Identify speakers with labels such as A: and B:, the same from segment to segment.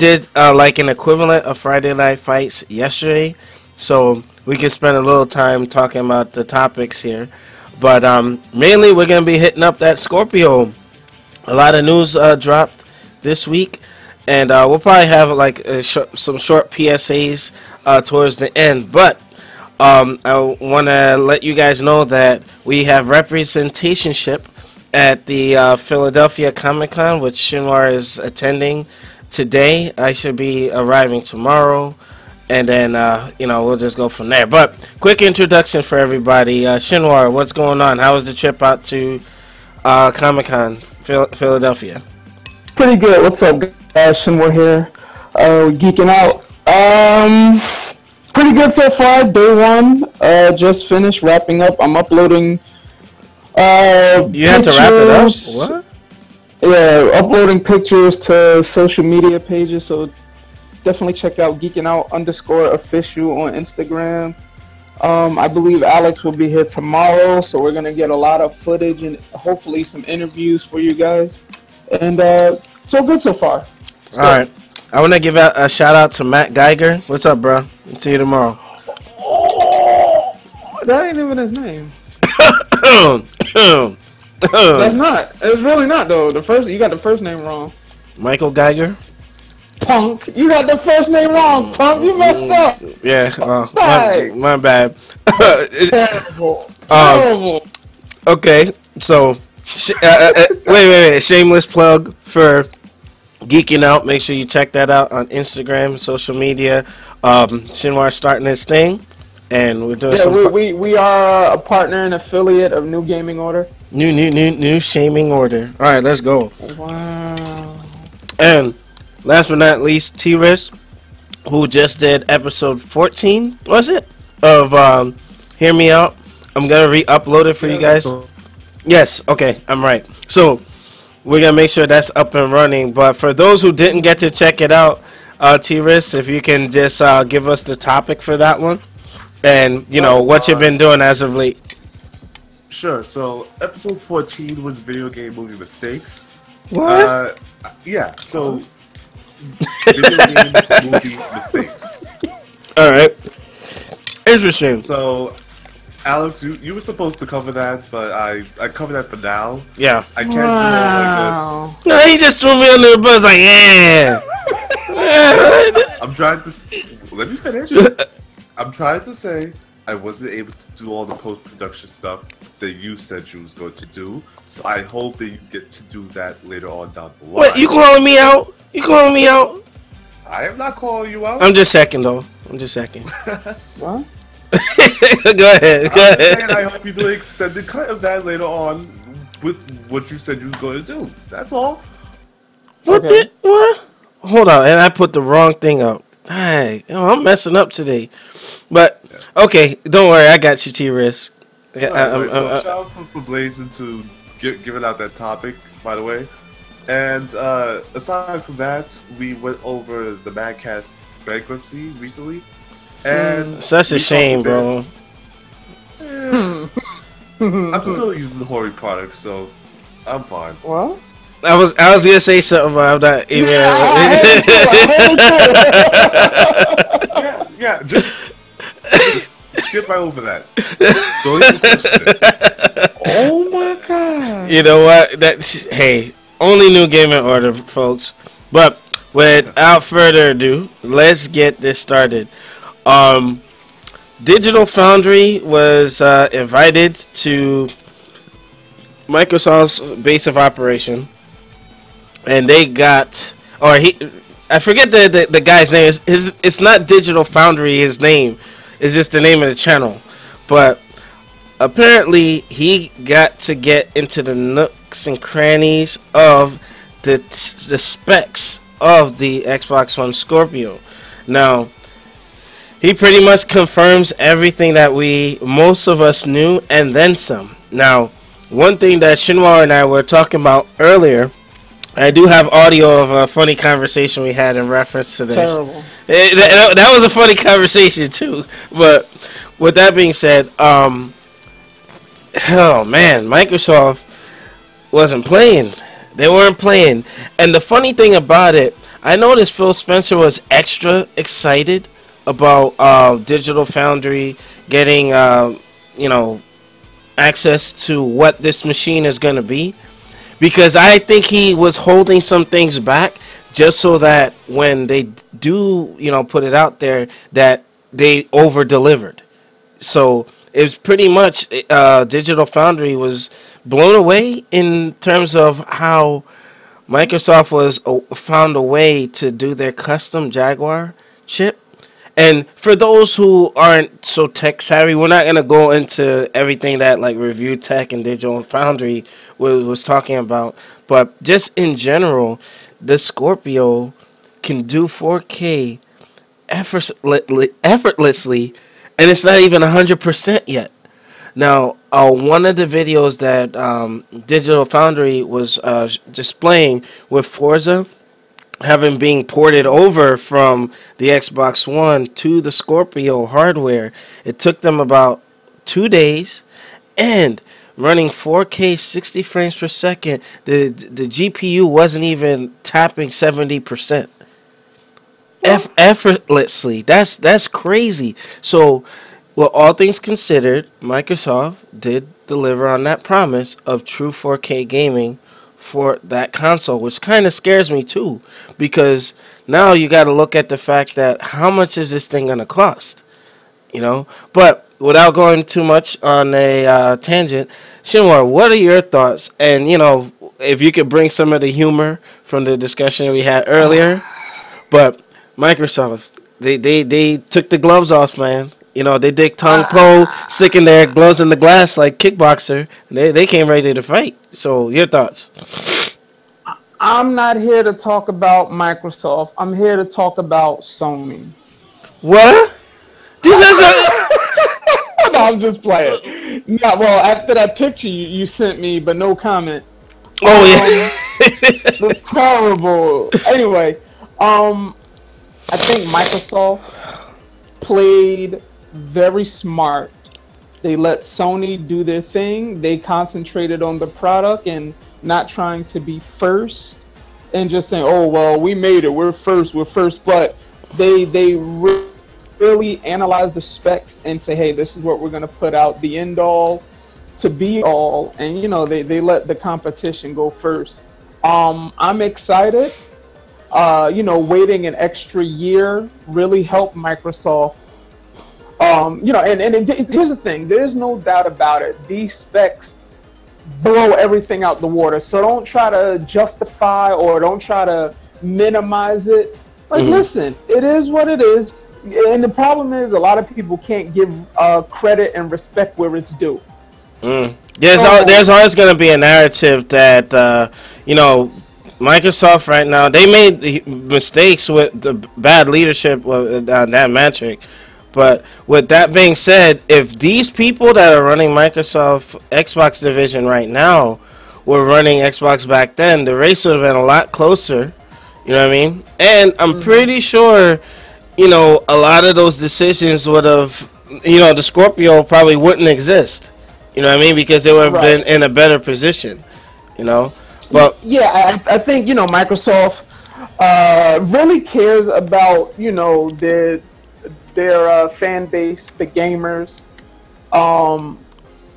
A: did like an equivalent of Friday Night Fights yesterday, so we can spend a little time talking about the topics here. But mainly, we're gonna be hitting up that Scorpio. A lot of news dropped this week, and we'll probably have like some short PSAs towards the end. But I want to let you guys know that we have representationship at the Philadelphia Comic Con, which Shinwar is attending today. I should be arriving tomorrow, and then we'll just go from there. But quick introduction for everybody. Shinwar, what's going on? How was the trip out to Comic Con Philadelphia?
B: Pretty good. What's up, guys? Shinwar here. Geeking out. Pretty good so far. Day one. Just finished wrapping up. I'm uploading.
A: You had to wrap it up? What?
B: Yeah, uploading pictures to social media pages. So definitely check out geekingout_official on Instagram. I believe Alex will be here tomorrow, so we're gonna get a lot of footage and hopefully some interviews for you guys. And so good so far.
A: All right. I want to give out a shout out to Matt Geiger. What's up, bro? See you tomorrow.
B: Oh, that ain't even his name. That's not. It's really not though. You got the first name wrong.
A: Michael Geiger.
B: Punk. You got the first name wrong, punk. You messed up.
A: Yeah. My bad.
B: Terrible. Terrible.
A: Okay. So, wait. Shameless plug for Geeking Out. Make sure you check that out on Instagram, social media. Shinwar's starting his thing, and we're doing
B: we are a partner and affiliate of New Gaming Order.
A: New shaming order. All right, let's go.
B: Wow.
A: And last but not least, T-Riz, who just did episode 14, was it? Of Hear Me Out. I'm gonna re-upload it for you guys. Yes. Okay, I'm right. So we're gonna make sure that's up and running. But for those who didn't get to check it out, T-Riz, if you can just give us the topic for that one, and what you've been doing as of late.
C: Sure. So episode 14 was video game movie mistakes.
A: What?
C: Yeah. So video game movie mistakes.
A: All right. Interesting.
C: So, Alex, you were supposed to cover that, but I covered that for now.
A: Yeah.
C: I can't do it like this.
A: No, he just threw me under the bus like, yeah.
C: I'm trying to. Let me finish. I'm trying to say I wasn't able to do all the post-production stuff that you said you was going to do. So I hope that you get to do that later on down the line.
A: What? You calling me out? You calling me out?
C: I am not calling you out.
A: I'm just checking, though. I'm just checking.
B: What?
A: Go ahead.
C: I hope you do an extended cut of that later on with what you said you was going to do. That's all.
A: What? Okay. What? Hold on, and I put the wrong thing up. Hey, I'm messing up today. But okay, don't worry, I got you, T-Riz.
C: Shout out for Blazing to giving out that topic, by the way. And aside from that, we went over the Mad Catz bankruptcy recently. And
A: such a shame, bro.
C: I'm still using Hori products, so I'm fine.
B: What?
A: I was gonna say something, but I'm not even.
C: Yeah, just skip right over that. Don't even question it.
B: Oh my god!
A: You know what? Hey, only New Gaming Order, folks. But without further ado, let's get this started. Digital Foundry was invited to Microsoft's base of operation, and they got, I forget the guy's name. It's not Digital Foundry. His name is just the name of the channel, but apparently he got to get into the nooks and crannies of the specs of the Xbox One Scorpio. Now, he pretty much confirms everything that most of us knew, and then some. Now, one thing that Shinwar and I were talking about earlier, I do have audio of a funny conversation we had in reference to this.
B: Terrible.
A: That was a funny conversation too. But with that being said, hell man, Microsoft wasn't playing. They weren't playing. And the funny thing about it, I noticed Phil Spencer was extra excited about Digital Foundry getting, you know, access to what this machine is going to be, because I think he was holding some things back just so that when they do, you know, put it out there, that they over delivered. So it's pretty much Digital Foundry was blown away in terms of how Microsoft was found a way to do their custom Jaguar chip. And for those who aren't so tech savvy, we're not gonna go into everything that like Review Tech and Digital Foundry was talking about, but just in general, the Scorpio can do 4K effortlessly, and it's not even 100% yet. Now, one of the videos that Digital Foundry was displaying with Forza having being ported over from the Xbox One to the Scorpio hardware, it took them about 2 days, and running 4K 60 frames per second, the GPU wasn't even tapping 70%. Effortlessly. That's crazy. So, well, all things considered, Microsoft did deliver on that promise of true 4K gaming for that console, which kind of scares me too, because now you got to look at the fact that how much is this thing going to cost, you know? But without going too much on a tangent, Shinwar, what are your thoughts? And, you know, if you could bring some of the humor from the discussion we had earlier, but Microsoft, they took the gloves off, man. You know, they did Tong Po, sticking their gloves in the glass like kickboxer. They came ready to fight. So, your thoughts?
B: I'm not here to talk about Microsoft. I'm here to talk about Sony.
A: What? This is
B: No, I'm just playing. No, well, after that picture you sent me, but no comment.
A: Oh yeah.
B: It's terrible. Anyway, I think Microsoft played very smart. They let Sony do their thing. They concentrated on the product and not trying to be first and just saying, "Oh well, we made it. We're first. We're first." But they really analyze the specs and say, "Hey, this is what we're going to put out, the end all to be all." And you know, they let the competition go first. I'm excited. You know, waiting an extra year really helped Microsoft. You know, and here's the thing: there's no doubt about it. These specs blow everything out the water. So don't try to justify or don't try to minimize it. Like, listen, it is what it is. And the problem is, a lot of people can't give credit and respect where it's due.
A: There's always going to be a narrative that you know, Microsoft right now, they made mistakes with the bad leadership of that metric. But with that being said, if these people that are running Microsoft Xbox division right now were running Xbox back then, the race would have been a lot closer. You know what I mean? And I'm pretty sure, you know, a lot of those decisions would have, you know, the Scorpio probably wouldn't exist. You know what I mean? Because they would have been in a better position. You know? But
B: yeah, I think, you know, Microsoft really cares about, you know, their fan base, the gamers,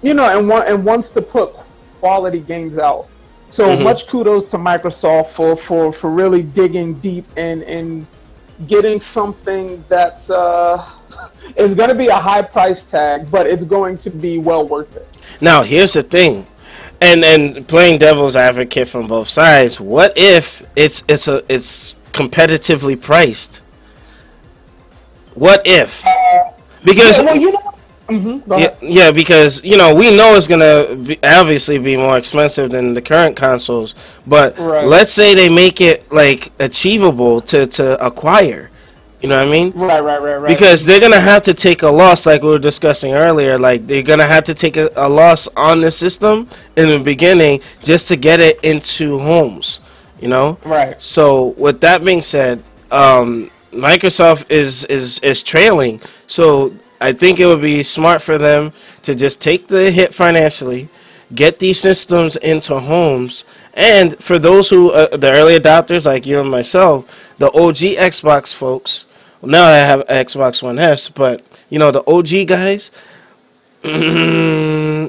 B: you know, and wants to put quality games out. So much kudos to Microsoft for really digging deep and getting something that's is going to be a high price tag, but it's going to be well worth it.
A: Now, here's the thing. And playing devil's advocate from both sides, what if it's competitively priced? What if? Because
B: yeah, well, you know,
A: yeah, because you know we know it's gonna obviously be more expensive than the current consoles. But let's say they make it like achievable to acquire. You know what I mean?
B: Right.
A: Because they're gonna have to take a loss, like we were discussing earlier. Like they're gonna have to take a loss on the system in the beginning just to get it into homes. You know?
B: Right.
A: So with that being said, Microsoft is trailing. So I think it would be smart for them to just take the hit financially, get these systems into homes, and for those who the early adopters like you and myself, the OG Xbox folks. Now I have Xbox One S, but the OG guys.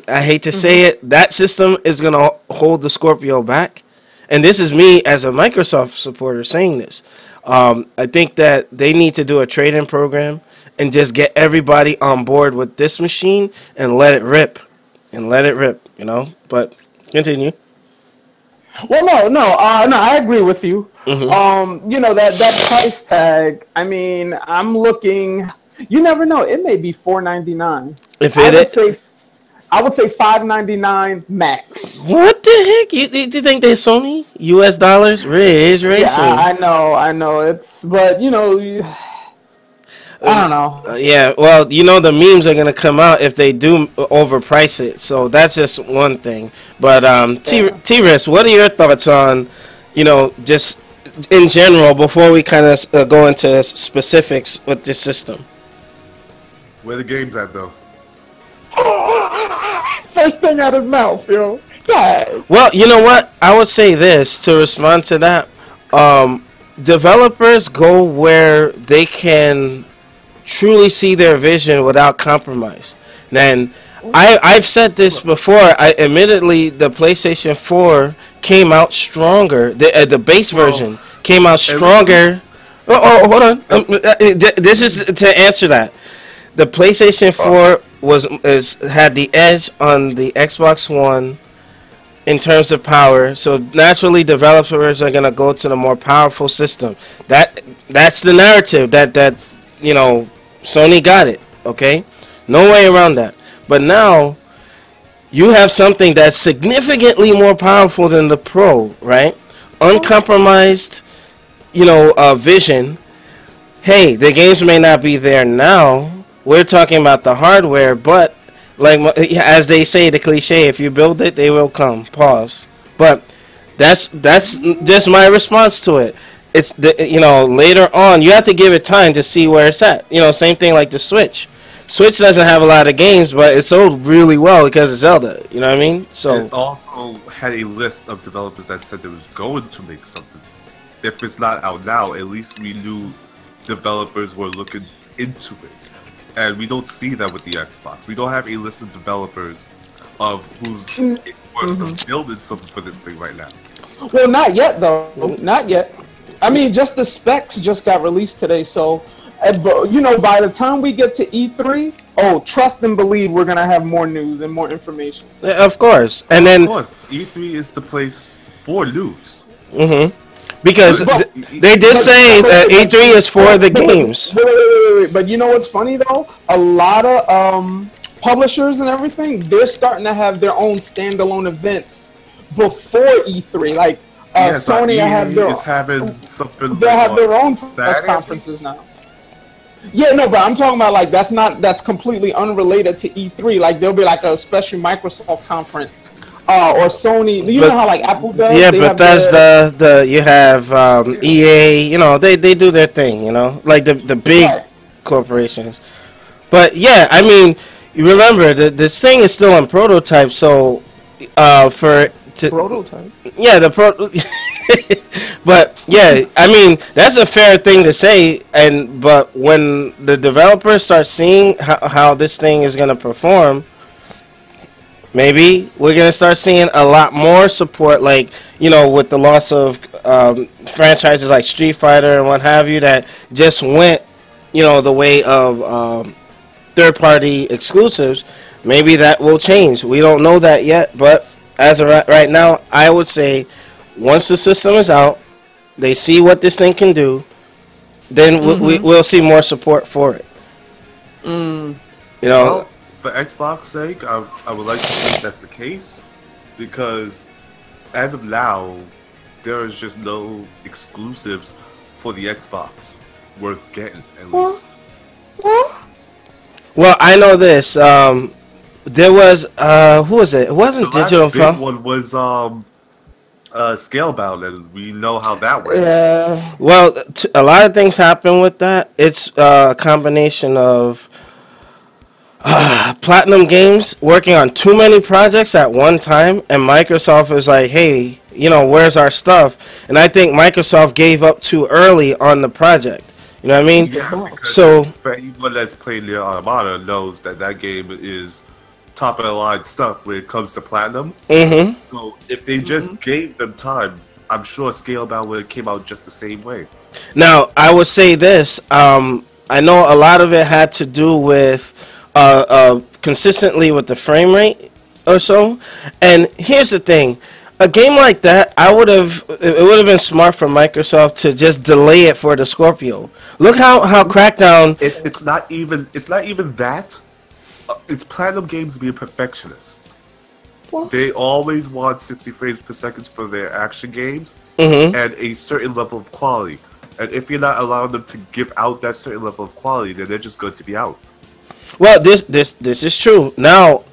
A: I hate to say
B: Hmm.
A: it, that system is gonna hold the Scorpio back, and this is me as a Microsoft supporter saying this. I think that they need to do a trade-in program and just get everybody on board with this machine and let it rip, But continue.
B: Well, no, I agree with you.
A: Hmm.
B: That price tag. I mean, I'm looking. You never know. It may be $4.99.
A: If
B: I would
A: it,
B: say, I would say $5.99 max.
A: what the heck? You think they Sony U.S. dollars? Raise,
B: Yeah,
A: racing.
B: I know. But I don't know.
A: Yeah, well, the memes are gonna come out if they do overprice it. So that's just one thing. But
B: Yeah.
A: T-Risk, what are your thoughts on, just in general before we kind of go into specifics with this system?
C: Where the games at though?
B: First thing out his mouth, yo. Tag.
A: Well, you know what? I would say this to respond to that. Um, Developers go where they can truly see their vision without compromise. Then I've said this before. I admittedly the PlayStation 4 came out stronger. The base
C: Well,
A: version came out
C: at
A: stronger.
C: least
A: Hold on.
C: uh,
A: This is to answer that. The PlayStation
C: uh,
A: 4 had the edge on the Xbox One in terms of power. So naturally, developers are gonna go to the more powerful system. That's the narrative that Sony got it. Okay, no way around that. But now you have something that's significantly more powerful than the Pro, right? Uncompromised, vision. Hey, the games may not be there now. We're talking about the hardware, but like as they say, the cliche: if you build it, they will come. Pause. But that's just my response to it. It's later on you have to give it time to see where it's at. Same thing like the Switch. Switch doesn't have a lot of games, but it sold really well because of Zelda. You know what I mean? So
C: it also had a list of developers that said it was going to make something. If it's not out now, at least we knew developers were looking into it. And we don't see that with the Xbox. We don't have a list of developers of who's works
B: Hmm.
C: of building something for this thing right now.
B: Well, not yet though. Not yet. I mean, just the specs just got released today, so but, by the time we get to E3, oh, trust and believe we're gonna have more news and more information.
A: of course, and
C: Of
A: then
C: course, E3 is the place for news.
A: hmm because
B: But
A: they did
B: but
A: say
B: but
A: that
B: wait,
A: E3 is for the
B: but
A: games.
B: wait. But you know what's funny though? A lot of publishers and everything, they're starting to have their own standalone events before E3. Like
C: Yes,
B: Sony have
C: EA
B: their
C: is having something
B: they
C: like
B: have their own press
C: Saturday, I think?
B: conferences now. Yeah, no, but I'm talking about like that's completely unrelated to E3. Like there'll be like a special Microsoft conference, or Sony. You know
A: But
B: how like Apple does?
A: yeah,
B: They
A: but
B: have
A: that's
B: their
A: the you have EA. They do their thing. Like the big
B: right
A: corporations. But yeah, I mean, you remember this thing is still in prototype. So for to
B: prototype.
A: yeah the pro. But yeah, I mean that's a fair thing to say. But when the developers start seeing how this thing is gonna perform, maybe we're gonna start seeing a lot more support, like with the loss of franchises like Street Fighter and what have you, that just went, the way of third-party exclusives. Maybe that will change. We don't know that yet, but as of right now, I would say once the system is out, they see what this thing can do, then
B: Mm-hmm.
A: we'll see more support for it.
B: Mm.
A: You know,
C: Well, for Xbox sake, I would like to think that's the case because as of now, there is just no exclusives for the Xbox worth getting at least.
A: well, I know this. There was who was it? It
C: The
A: wasn't Digital
C: last big
A: Foundry.
C: one was Scalebound, and we know how that went.
B: Yeah.
A: Well, a lot of things happen with that. It's a combination of Platinum Games working on too many projects at one time, and Microsoft is like, hey, where's our stuff? And I think Microsoft gave up too early on the project. You know what I mean?
C: Yeah, because
A: So,
C: for anyone that's played the Automata knows that that game is top of the line stuff when it comes to Platinum.
A: mm-hmm.
C: So if they just gave them time, I'm sure Scalebound would have came out just the same way.
A: Now, I would say this. I know a lot of it had to do with consistently with the frame rate or so. And here's the thing. A game like that, it would have been smart for Microsoft to just delay it for the Scorpio. Look how Crackdown.
C: It's not even that. It's Platinum Games being perfectionists. They always want 60 frames per second for their action games
A: Mm-hmm.
C: and a certain level of quality. And if you're not allowing them to give out that certain level of quality, then they're just going to be out.
A: Well, this is true. Now,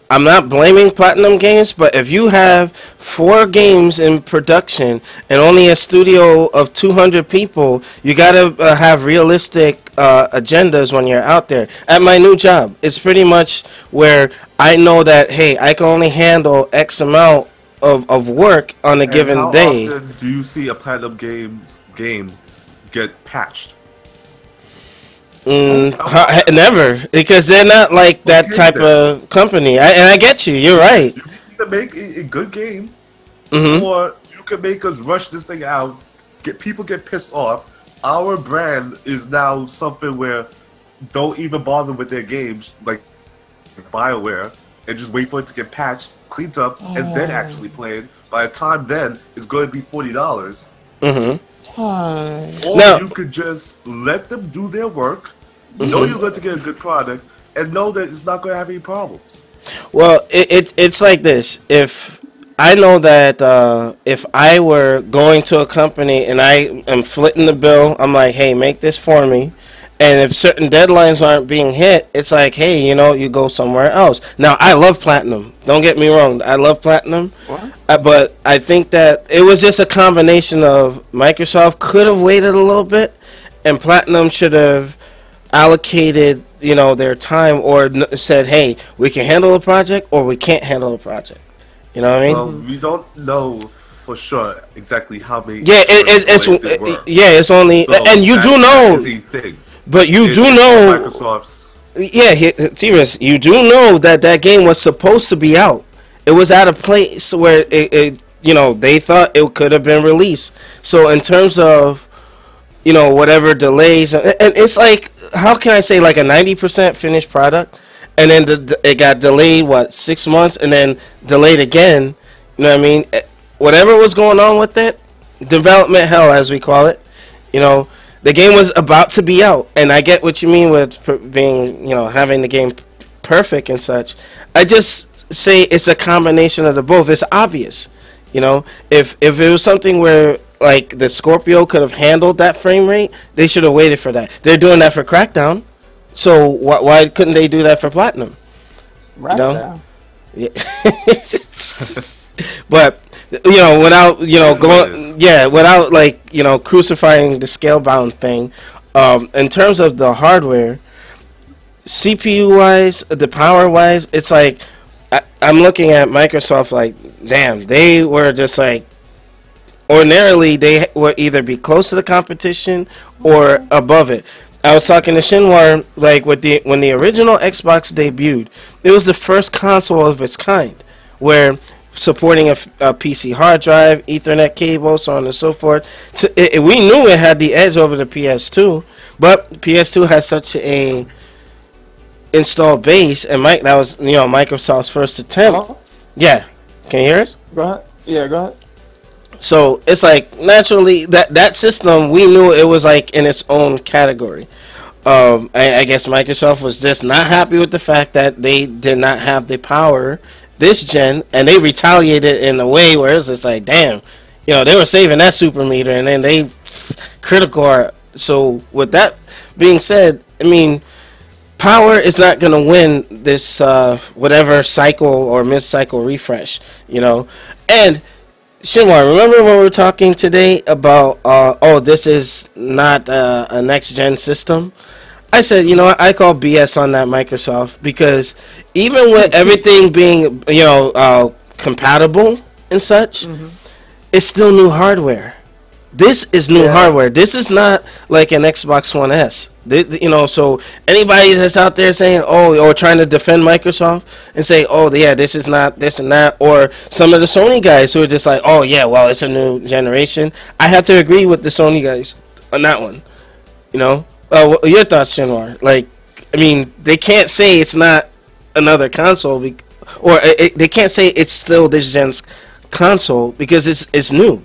A: I'm not blaming Platinum Games, but if you have 4 games in production and only a studio of 200 people, you gotta have realistic agendas when you're out there. At my new job, it's pretty much where I know that, hey, I can only handle X amount of work on a given day.
C: How often do you see a Platinum Games game get patched?
A: Never, because they're not like that type of company. And I get you. You're right.
C: You can either make a good game,
A: Mm-hmm.
C: or you can make us rush this thing out. People get pissed off. Our brand is now something where don't even bother with their games like BioWare and just wait for it to get patched, cleaned up, and then actually play it. By the time then, it's going to be $40.
A: Mm-hmm.
C: Or
A: Now-
C: you could just let them do their work, know you're going to get a good product, and know that it's not going to have any problems.
A: Well, it's like this. If I know that if I were going to a company and I am footing the bill, I'm like, hey, make this for me. And if certain deadlines aren't being hit, it's like, hey, you go somewhere else. Now, I love Platinum. Don't get me wrong. I love Platinum. But I think that it was just a combination of Microsoft could have waited a little bit, and Platinum should have allocated, their time or said, hey, we can handle a project or we can't handle a project. You know what I mean?
C: Well, we don't know for sure exactly how many.
A: Yeah, it's only,
C: So
A: and you do know,
C: that is a thing.
A: but you
C: It's
A: do know,
C: Microsoft's.
A: yeah, T-Rus, you do know that game was supposed to be out. It was at a place where they thought it could have been released. So in terms of, whatever delays, and it's like, how can I say, like a 90% finished product, and then it got delayed, 6 months, and then delayed again. You know what I mean? Whatever was going on with it, development hell, as we call it, the game was about to be out, and I get what you mean with being, having the game perfect and such. I just say it's a combination of the both. It's obvious, if it was something where like the Scorpio could have handled that frame rate, they should have waited for that. They're doing that for Crackdown, so why couldn't they do that for Platinum?
B: Right now.
A: Yeah. But without without like crucifying the Scalebound thing, in terms of the hardware, CPU wise, the power wise, it's like I'm looking at Microsoft like, damn, they were just like, ordinarily they would either be close to the competition or above it. I was talking to Shinwar, like when the original Xbox debuted, it was the first console of its kind, where supporting a PC hard drive, Ethernet cable, so on and so forth. So we knew it had the edge over the PS2, but PS2 has such a installed base, and that was Microsoft's first attempt.
B: Hello?
A: Yeah, can you hear us?
B: Go ahead. Yeah, go ahead.
A: So it's like naturally that system, we knew it was like in its own category. I guess Microsoft was just not happy with the fact that they did not have the power this gen, and they retaliated in a way where it's just like, damn, they were saving that super meter, and then they critical art. So with that being said, I mean, power is not going to win this whatever cycle or mid-cycle refresh, and Shinwar, remember when we were talking today about this is not a next gen system? I said, you know what, I call BS on that Microsoft because even with everything being, compatible and such,
B: Hmm.
A: it's still new hardware. This is new
B: Yeah.
A: hardware. This is not like an Xbox One S. So anybody that's out there saying, oh, or trying to defend Microsoft and say, oh, yeah, this is not this and that, or some of the Sony guys who are just like, oh, yeah, well, it's a new generation. I have to agree with the Sony guys on that one. You know, your thoughts, Shinwar? Like, I mean, they can't say it's not another console, they can't say it's still this gen's console because it's new.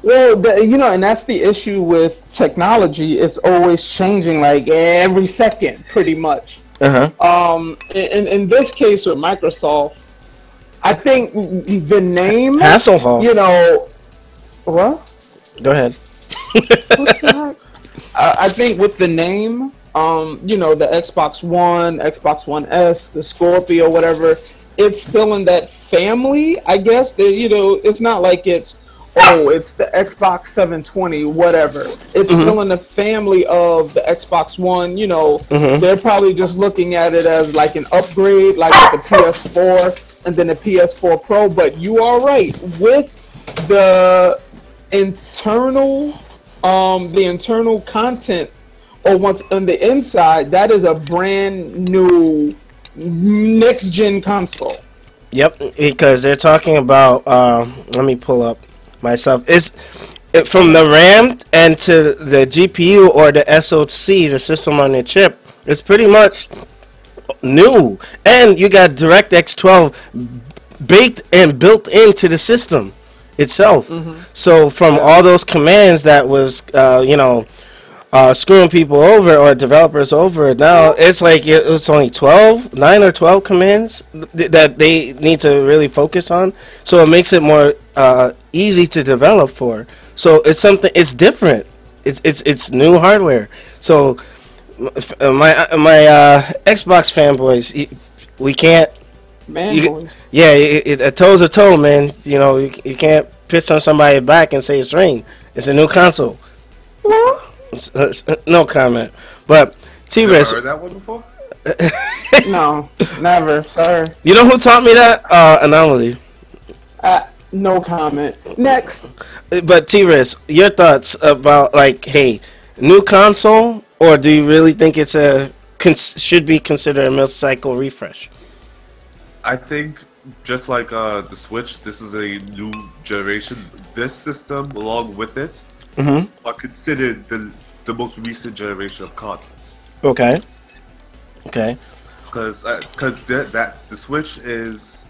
B: Well, and that's the issue with technology. It's always changing, like every second, pretty much.
A: Uh huh.
B: In this case with Microsoft, I think the name,
A: Hasselhoff.
B: what?
A: Go ahead.
B: What the heck? I think with the name, the Xbox One, Xbox One S, the Scorpio, whatever, it's still in that family. I guess it's not like it's the Xbox 720, whatever. It's still in the family of the Xbox One. They're probably just looking at it as like an upgrade, like with the PS4 and then the PS4 Pro. But you are right with the internal, content, or what's on the inside. That is a brand new next gen console.
A: Yep, because they're talking about. Let me pull up myself. From the RAM and to the GPU or the SoC, the system on the chip. It's pretty much new, and you got DirectX 12 baked and built into the system itself. So from all those commands that was, screwing people over or developers over, now it's like it's only 9 or 12 commands that they need to really focus on. So it makes it more easy to develop for. So it's different. It's new hardware. So my Xbox fanboys, we can't.
B: Man,
A: Yeah, a toe's a toe, man. You can't piss on somebody's back and say it's rain. It's a new console. No comment. But
C: You
A: T-Rex,
C: never heard that one before?
B: no, never. Sorry.
A: you know who taught me that? Anomaly.
B: No comment. Next.
A: But T-Rex, your thoughts about hey, new console, or do you really think it's should be considered a mid-cycle refresh?
C: I think just like the Switch, this is a new generation. This system, along with it, are considered the most recent generation of consoles.
A: Okay.
C: Because the Switch is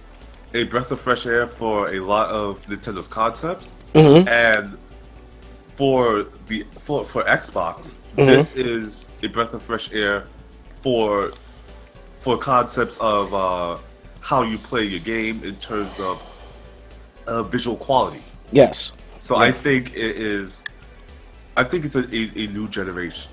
C: a breath of fresh air for a lot of Nintendo's concepts, and for Xbox, this is a breath of fresh air for concepts of how you play your game in terms of visual quality.
A: Yes.
C: So I think it's a new generation.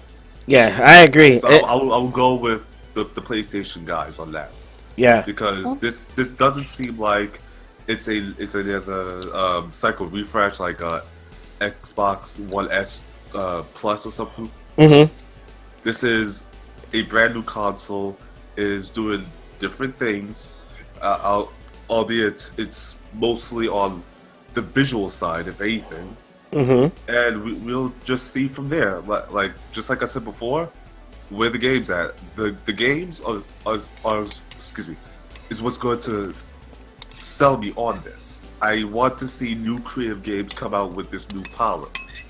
A: Yeah, I agree.
C: So I'll go with the PlayStation guys on that.
A: Yeah.
C: Because this doesn't seem like it's another cycle refresh like Xbox One S Plus or something. This is a brand new console, is doing different things. Albeit it's mostly on the visual side, if anything. And we'll just see from there. Like just like I said before, where the game's at. The games are excuse me, is what's going to sell me on this. I want to see new creative games come out with this new power.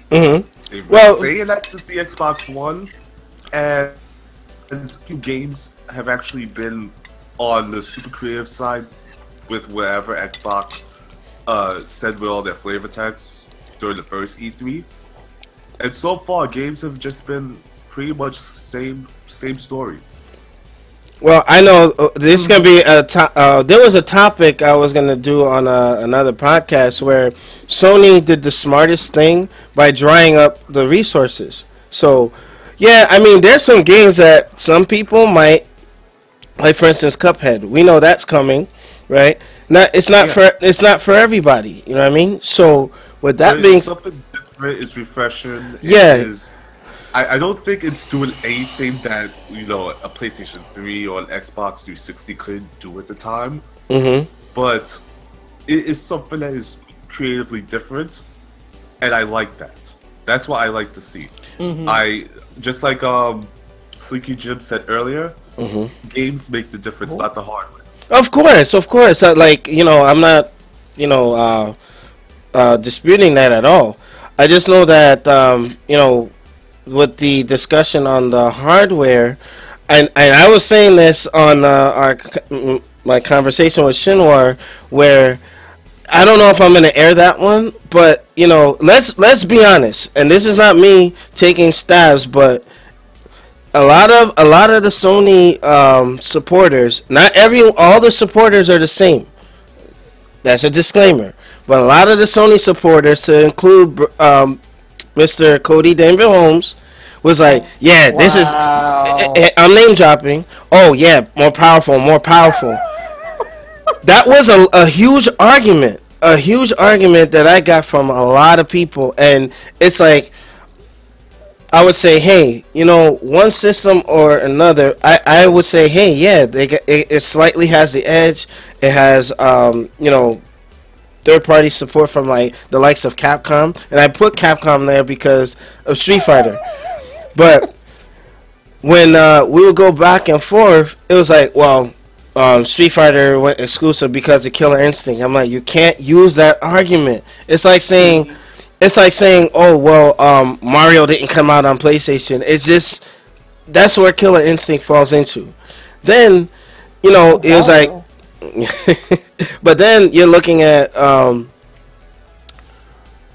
C: They've been saying that since the Xbox One, and few games have actually been on the super creative side with whatever Xbox said with all their flavor texts during the first E3. And so far, games have just been pretty much same story.
A: Well, I know this is gonna be there was a topic I was gonna do on another podcast where Sony did the smartest thing by drying up the resources. So, yeah, I mean, there's some games that some people might, like for instance, Cuphead. We know that's coming, right? It's not for everybody. You know what I mean? So with that being
C: something different, it's refreshing.
A: Yeah.
C: It is I don't think it's doing anything that a PlayStation 3 or an Xbox 360 couldn't do at the time. But it is something that is creatively different, and I like that. That's what I like to see. I just like Sleeky Jim said earlier. Games make the difference, not the hardware.
A: Of course, of course. Like I'm not, disputing that at all. I just know that with the discussion on the hardware, and I was saying this on my conversation with Shinwar, where I don't know if I'm gonna air that one, but let's be honest, and this is not me taking stabs, but a lot of the Sony supporters, not all the supporters are the same. That's a disclaimer. But a lot of the Sony supporters, to include Mr. Cody Danville Holmes, was like, yeah, this is. I'm name dropping. Oh yeah, more powerful, more powerful. That was a huge argument. A huge argument that I got from a lot of people, and it's like, I would say, hey, one system or another, I would say, hey, yeah, it slightly has the edge. It has, third-party support from like the likes of Capcom, and I put Capcom there because of Street Fighter. But when we would go back and forth, it was like, well, Street Fighter went exclusive because of Killer Instinct. I'm like, you can't use that argument. It's like saying, oh well, Mario didn't come out on PlayStation. It's just that's where Killer Instinct falls into. Then, it was like, but then you're looking at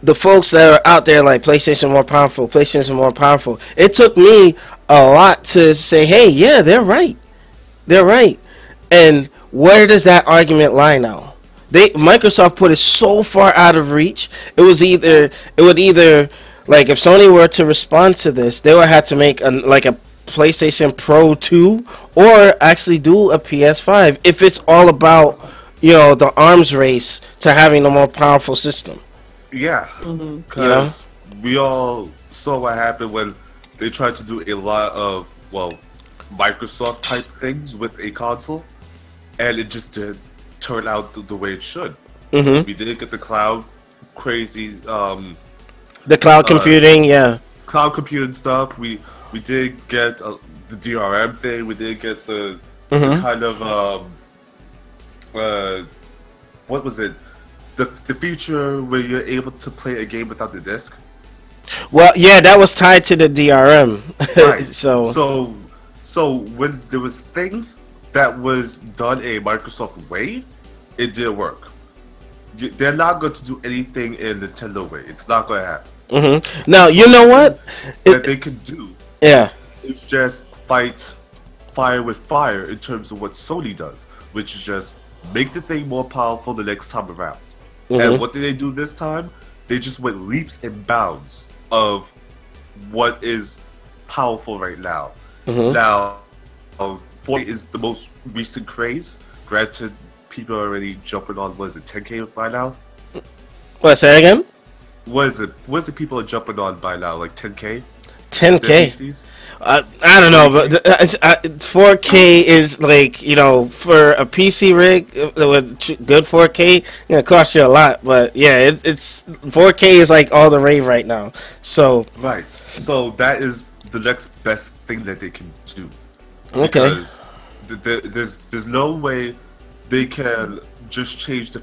A: the folks that are out there like PlayStation more powerful, PlayStation more powerful. It took me a lot to say, hey, yeah, they're right. And where does that argument lie now? Microsoft put it so far out of reach. It would either like if Sony were to respond to this, they would have to make a PlayStation Pro 2 or actually do a PS5 if it's all about the arms race to having a more powerful system.
C: Yeah, because we all saw what happened when they tried to do a lot of Microsoft type things with a console, and it just didn't turn out the way it should. We didn't get the cloud crazy,
A: the cloud computing,
C: cloud computing stuff. We did get the DRM thing. We did get the kind of what was it? The feature where you're able to play a game without the disc.
A: Well, yeah, that was tied to the DRM.
C: Right.
A: So
C: when there was things that was done a Microsoft way, it didn't work. They're not going to do anything in Nintendo way. It's not going to happen.
A: Now, you know what?
C: That they could do.
A: Yeah.
C: It's just fight fire with fire in terms of what Sony does, which is just make the thing more powerful the next time around. And what did they do this time? They just went leaps and bounds of what is powerful right now. Now, 4K is the most recent craze. Granted, people are already jumping on, what is it, 10K by now?
A: What, say again?
C: What is it people are jumping on by now, like 10K?
A: 10K? I don't know, but 4K is like, for a PC rig with good 4K, it's gonna cost you a lot. But yeah, it's 4K is like all the rave right now. So
C: right, so that is the next best thing that they can do.
A: Okay.
C: Because there's no way they can just change the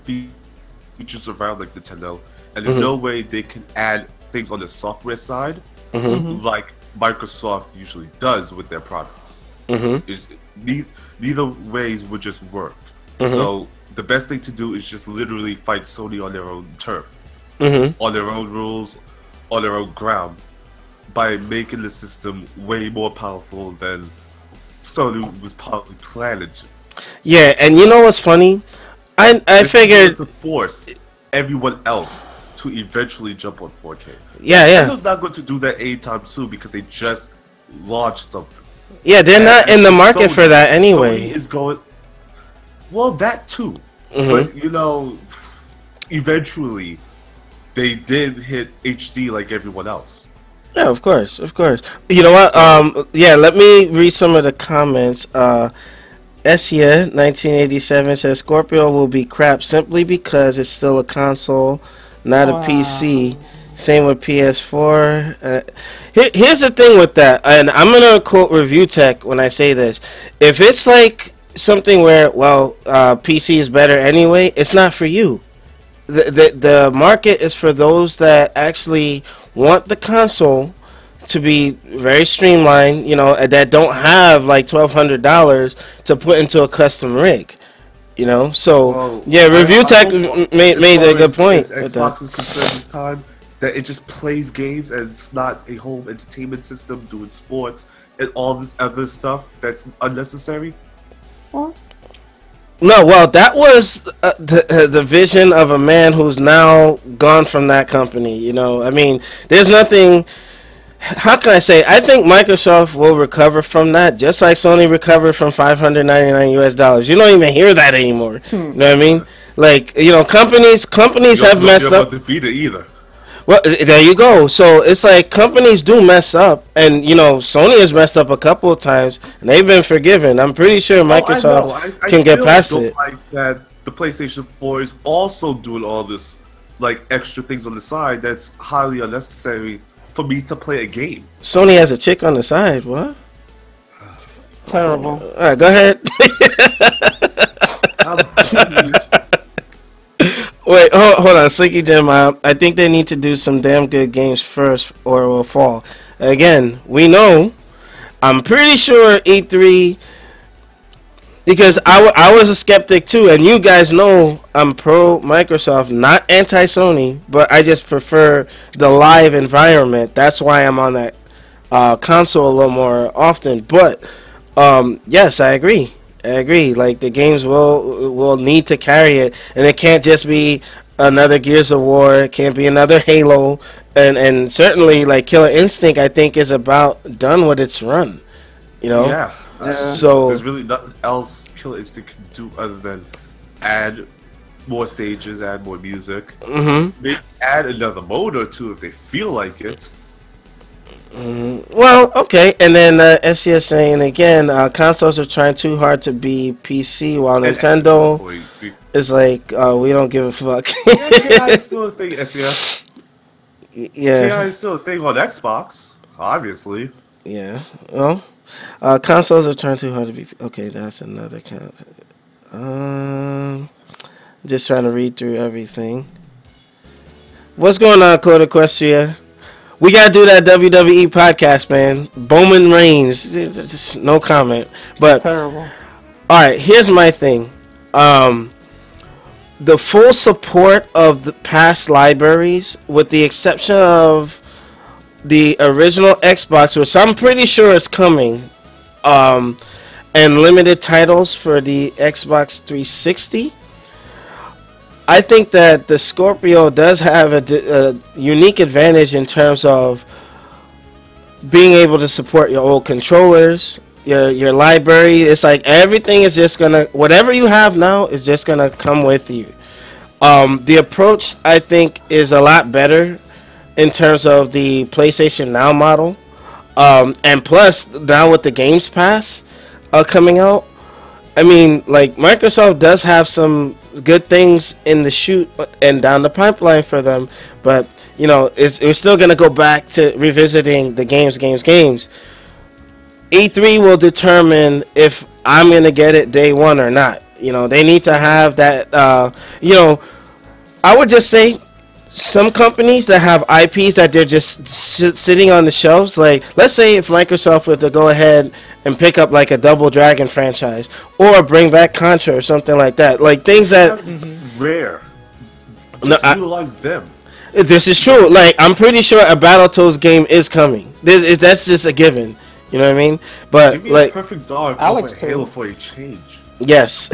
C: features around like Nintendo, and there's no way they can add things on the software side like Microsoft usually does with their products. Neither ways would just work. So the best thing to do is just literally fight Sony on their own turf, on their own rules, on their own ground, by making the system way more powerful than Sony was probably planning to.
A: Yeah, and you know what's funny? I figured
C: to force everyone else to eventually jump on 4K.
A: Yeah.
C: Nintendo's not going to do that anytime soon because they just launched something.
A: Yeah, they're not in the market for that anyway.
C: Sony is going. Well, that too. But eventually they did hit HD like everyone else.
A: Yeah, of course, of course. You know what?
C: So,
A: Yeah. Let me read some of the comments. Esia 1987 says Scorpio will be crap simply because it's still a console, not a PC.
B: Wow.
A: Same with PS4. Here's the thing with that, and I'm gonna quote Review Tech when I say this. If it's like something where, well, PC is better anyway, it's not for you. The market is for those that actually want the console to be very streamlined, you know, and that don't have like $1,200 to put into a custom rig, you know. So
C: well,
A: yeah, Review
C: I
A: Tech
C: hope, as
A: made a
C: far
A: good point
C: as
A: with that.
C: Xbox is concerned this time, that it just plays games and it's not a home entertainment system doing sports and all this other stuff that's unnecessary.
B: Well,
A: No, well, that was the vision of a man who's now gone from that company. You know, I mean, there's nothing. How can I say? I think Microsoft will recover from that, just like Sony recovered from $599 US. You don't even hear that anymore. You know what I mean? Like, you know, companies
C: You also
A: have
C: don't hear
A: messed
C: about
A: up.
C: Defeater either.
A: Well, there you go. So it's like companies do mess up, and you know, Sony has messed up a couple of times, and they've been forgiven. I'm pretty sure
C: Oh, I
A: Microsoft
C: know. I
A: can get
C: still
A: past
C: don't
A: it.
C: like that the PlayStation 4 is also doing all this, like, extra things on the side that's highly unnecessary for me to play a game.
A: Sony has a chick on the side. What?
B: terrible.
A: All right, go ahead. Wait, hold on, Slinky Jim. I think they need to do some damn good games first, or it will fall. Again, we know. I'm pretty sure E3, because I was a skeptic too, and you guys know I'm pro Microsoft, not anti Sony, but I just prefer the live environment. That's why I'm on that console a little more often. But yes, I agree. I agree. Like the games will need to carry it, and it can't just be another Gears of War. It can't be another Halo, and certainly like Killer Instinct. I think is about done with its run. You know.
C: Yeah.
B: Yeah.
A: So
C: There's really nothing else Killer Instinct can do other than add more stages, add more music. Maybe add another mode or two if they feel like it.
A: Well, okay, and then SCS saying again, consoles are trying too hard to be PC, while
C: And
A: Nintendo
C: at this point,
A: is like, we don't give a fuck.
C: yeah, KI is still a thing, SES.
A: Yeah,
C: KI is still a thing on Xbox, obviously.
A: yeah. Well, consoles are trying too hard to be. Okay, that's another count. Just trying to read through everything. What's going on, Code Equestria? We gotta do that WWE podcast, man. Bowman Reigns, just no comment. But
B: Terrible.
A: all right, here's my thing. The full support of the past libraries, with the exception of the original Xbox, which I'm pretty sure is coming, and limited titles for the Xbox 360. I think that the Scorpio does have a unique advantage in terms of being able to support your old controllers, your library. It's like everything is just gonna, whatever you have now is just gonna come with you. The approach I think is a lot better in terms of the PlayStation Now model, and plus now with the Games Pass coming out. I mean, like Microsoft does have some good things in the chute and down the pipeline for them, but you know, we're still gonna go back to revisiting the games. E3 will determine if I'm gonna get it day one or not. You know, they need to have that. You know, I would just say some companies that have IPs that they're just sitting on the shelves. Like, let's say if Microsoft were to go ahead and pick up like a Double Dragon franchise, or bring back Contra or something like that. Like things that
C: Rare.
A: No,
C: Just utilize them.
A: this is true. Like I'm pretty sure a Battletoads game is coming. That's just a given. You know what I mean? But
C: Give me a
A: like,
C: perfect dog
B: Alex
C: over Halo
B: too.
C: for a change.
A: yes.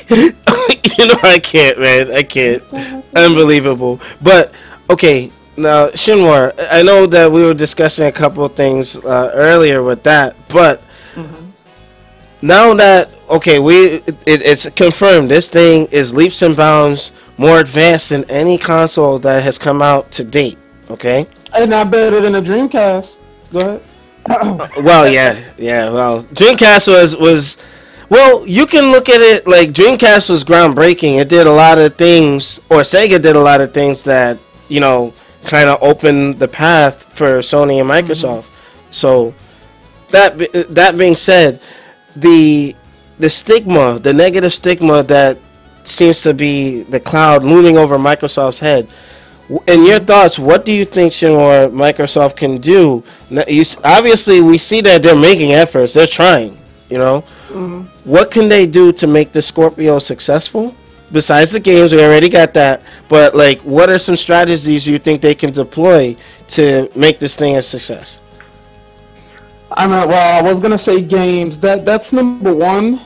A: You know I can't, man. I can't. Unbelievable. But okay, now Shinwar, I know that we were discussing a couple of things earlier with that, but now that it's confirmed, this thing is leaps and bounds more advanced than any console that has come out to date. Okay.
B: and not better than a Dreamcast. Go ahead.
A: Well, yeah. Well, Dreamcast was well. You can look at it like Dreamcast was groundbreaking. It did a lot of things, or Sega did a lot of things that you know kind of opened the path for Sony and Microsoft. So that being said, the stigma, the negative stigma that seems to be the cloud looming over Microsoft's head. In your thoughts, what do you think, Shinwar, Microsoft can do? Obviously, we see that they're making efforts. They're trying, you know.
B: Hmm.
A: What can they do to make the Scorpio successful? Besides the games, we already got that. But, like, what are some strategies you think they can deploy to make this thing a success?
B: Well, I was gonna say games. That's number one.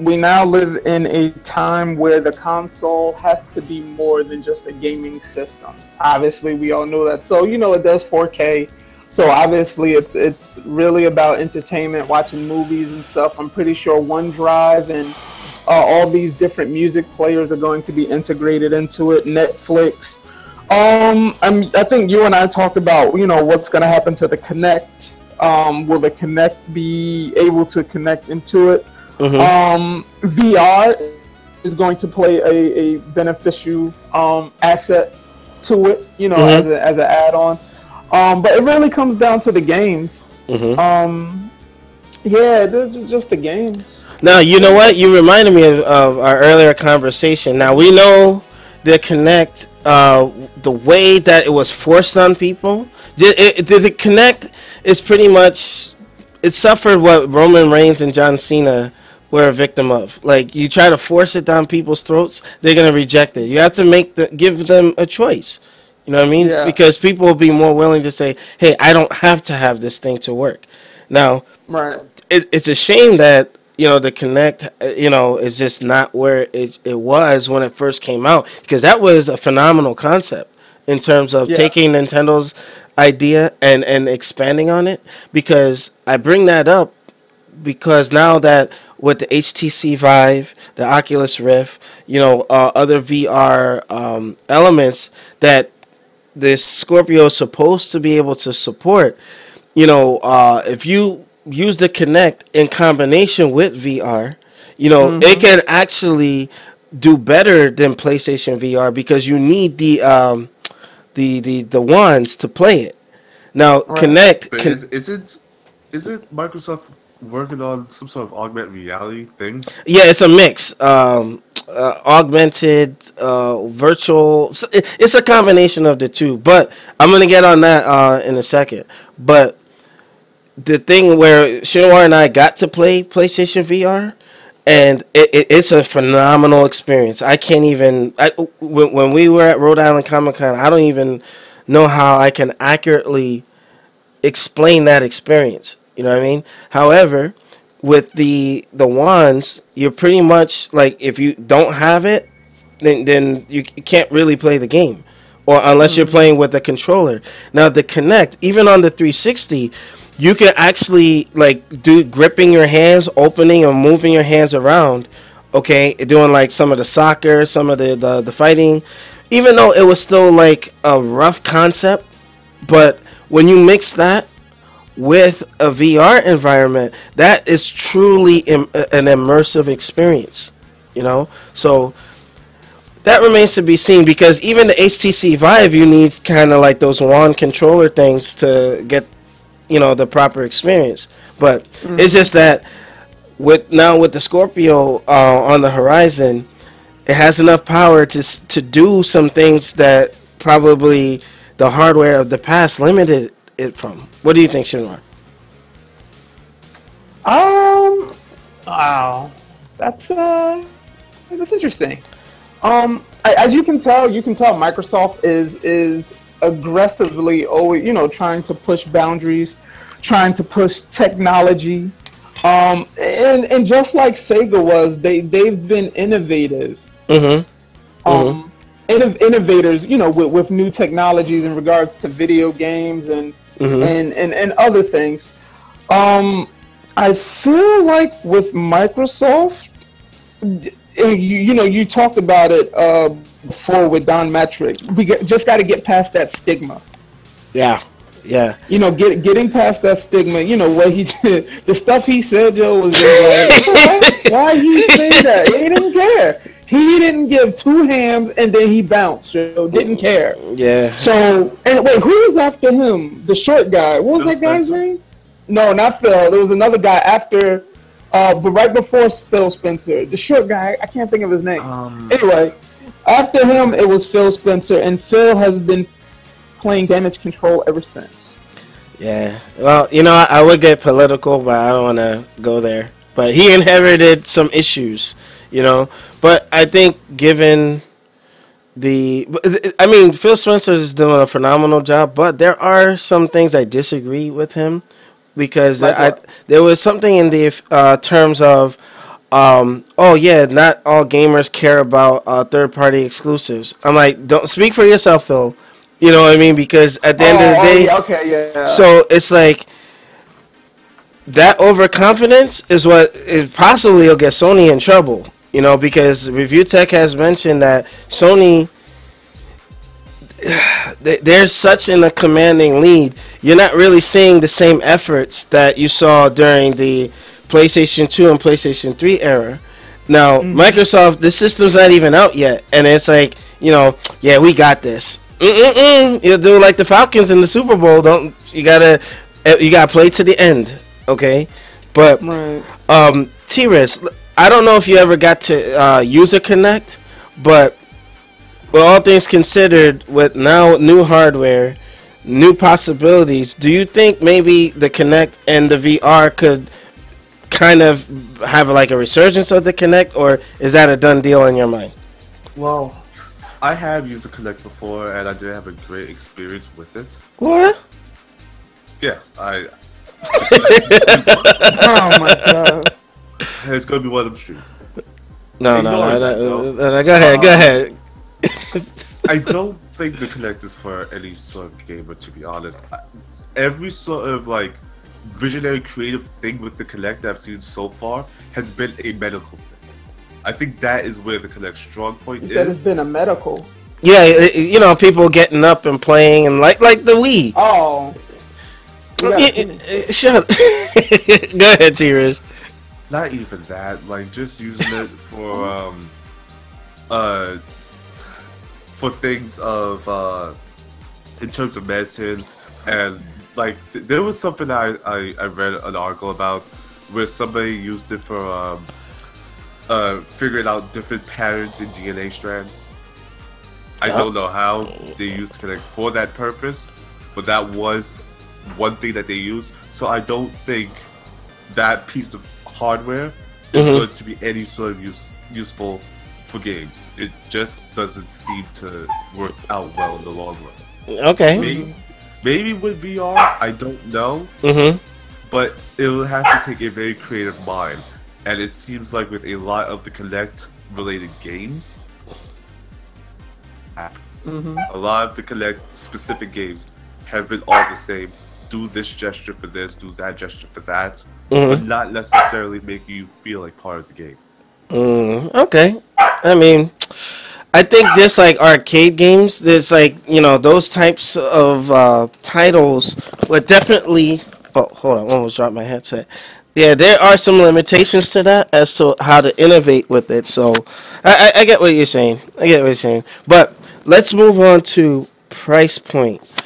B: We now live in a time where the console has to be more than just a gaming system. Obviously, we all know that. So it does 4K. So obviously, it's really about entertainment, watching movies and stuff. I'm pretty sure OneDrive and all these different music players are going to be integrated into it. Netflix. I think you and I talked about what's gonna happen to the Kinect. Will the Kinect be able to connect into it? VR is going to play a beneficial asset to it, as an add-on. But it really comes down to the games. Yeah, this is just the games.
A: Now, you know what? You reminded me of our earlier conversation. Now, we know the Kinect, the way that it was forced on people. The Kinect is pretty much, it suffered what Roman Reigns and John Cena were a victim of. Like, you try to force it down people's throats, they're going to reject it. You have to give them a choice. You know what I mean?
B: Yeah.
A: Because people will be more willing to say, hey, I don't have to have this thing to work. Now,
B: Right.
A: it's a shame that the Kinect is just not where it was when it first came out, because that was a phenomenal concept in terms of taking Nintendo's idea and expanding on it. Because I bring that up because now that with the HTC Vive, the Oculus Rift, other VR elements that this Scorpio is supposed to be able to support, if you use the Kinect in combination with VR, it can actually do better than PlayStation VR, because you need the wands to play it. Now,
B: Right.
A: Kinect.
C: But is it Microsoft working on some sort of augmented reality thing?
A: Yeah, it's a mix. Augmented, virtual. It's a combination of the two. But I'm gonna get on that in a second. But the thing where Shinwar and I got to play PlayStation VR, and it's a phenomenal experience. I can't even. When we were at Rhode Island Comic Con, I don't even know how I can accurately explain that experience. You know what I mean? However, with the wands, you're pretty much like, if you don't have it, then you can't really play the game, or unless you're playing with the controller. Now, the Kinect, even on the 360, you can actually like do gripping your hands, opening or moving your hands around. Okay, doing like some of the soccer, some of the fighting, even though it was still like a rough concept. But when you mix that with a VR environment, that is truly an immersive experience. So that remains to be seen, because even the HTC Vive, you need kind of like those wand controller things to get the proper experience. But it's just that with the Scorpio on the horizon, it has enough power to do some things that probably the hardware of the past limited it from. What do you think, Shinwar?
B: Wow, that's interesting. As you can tell, Microsoft is aggressively always, trying to push boundaries, trying to push technology. And just like Sega was, they've been innovative. Innovators, with new technologies in regards to video games and other things. I feel like with Microsoft, you talked about it before with Don Metric. We just got to get past that stigma.
A: Yeah, yeah.
B: Getting past that stigma, what he did, the stuff he said, Joe, was just like, what the heck? Why he say that? He didn't care. He didn't give two hams and then he bounced, Joe. Didn't care.
A: Yeah.
B: So, and wait, who was after him? The short guy. What was
C: Phil
B: that guy's
C: Spencer?
B: name? No, not Phil. There was another guy after, but right before Phil Spencer. The short guy, I can't think of his name. Anyway, after him, it was Phil Spencer, and Phil has been playing damage control ever since.
A: Yeah. Well, I would get political, but I don't want to go there. But he inherited some issues, But I think given Phil Spencer is doing a phenomenal job, but there are some things I disagree with him because
B: Like
A: there was something in the terms of, oh yeah, not all gamers care about third-party exclusives. I'm like, don't speak for yourself, Phil. You know what I mean? Because at the end of the day,
B: yeah, okay, yeah.
A: so it's like that overconfidence is what is possibly will get Sony in trouble. Because Review Tech has mentioned that Sony, they're such in a commanding lead. You're not really seeing the same efforts that you saw during the PlayStation 2 and PlayStation 3 era. Now, Microsoft, the system's not even out yet, and it's like, yeah, we got this. You'll do like the Falcons in the Super Bowl. You gotta play to the end, okay? But
B: Right.
A: T-Riz, I don't know if you ever got to User Connect, but with all things considered, with now new hardware, new possibilities, do you think maybe the Connect and the VR could kind of have like a resurgence of the Connect, or is that a done deal in your mind?
C: Well, I have used the Connect before, and I did have a great experience with it.
A: What?
C: Yeah, I.
B: Oh my gosh.
C: It's gonna be one of them streams.
A: No.
C: Ignore that, though.
A: Go ahead.
C: I don't think the Connect is for any sort of gamer, to be honest. Every sort of like visionary creative thing with the Connect that I've seen so far has been a medical thing. I think that is where the Connect's strong point
B: You
C: is.
B: said it's been a medical.
A: Yeah, people getting up and playing and like the Wii.
B: Oh.
A: Shut up. Go ahead, T-Riz.
C: Not even that, like just using it for things of in terms of medicine, and like there was something I read an article about where somebody used it for figuring out different patterns in DNA strands. I don't know how they used Connect for that purpose, but that was one thing that they used. So I don't think that piece of hardware is going to be any sort of useful for games. It just doesn't seem to work out well in the long run.
A: Okay.
C: Maybe with VR, I don't know. But it will have to take a very creative mind. And it seems like with a lot of the Connect-related games, a lot of the Connect-specific games have been all the same. Do this gesture for this, do that gesture for that, but not necessarily making you feel like part of the game.
A: Okay. I mean, I think just like arcade games, there's like, those types of titles would definitely... Oh, hold on, I almost dropped my headset. Yeah, there are some limitations to that as to how to innovate with it. So, I get what you're saying. But let's move on to price point.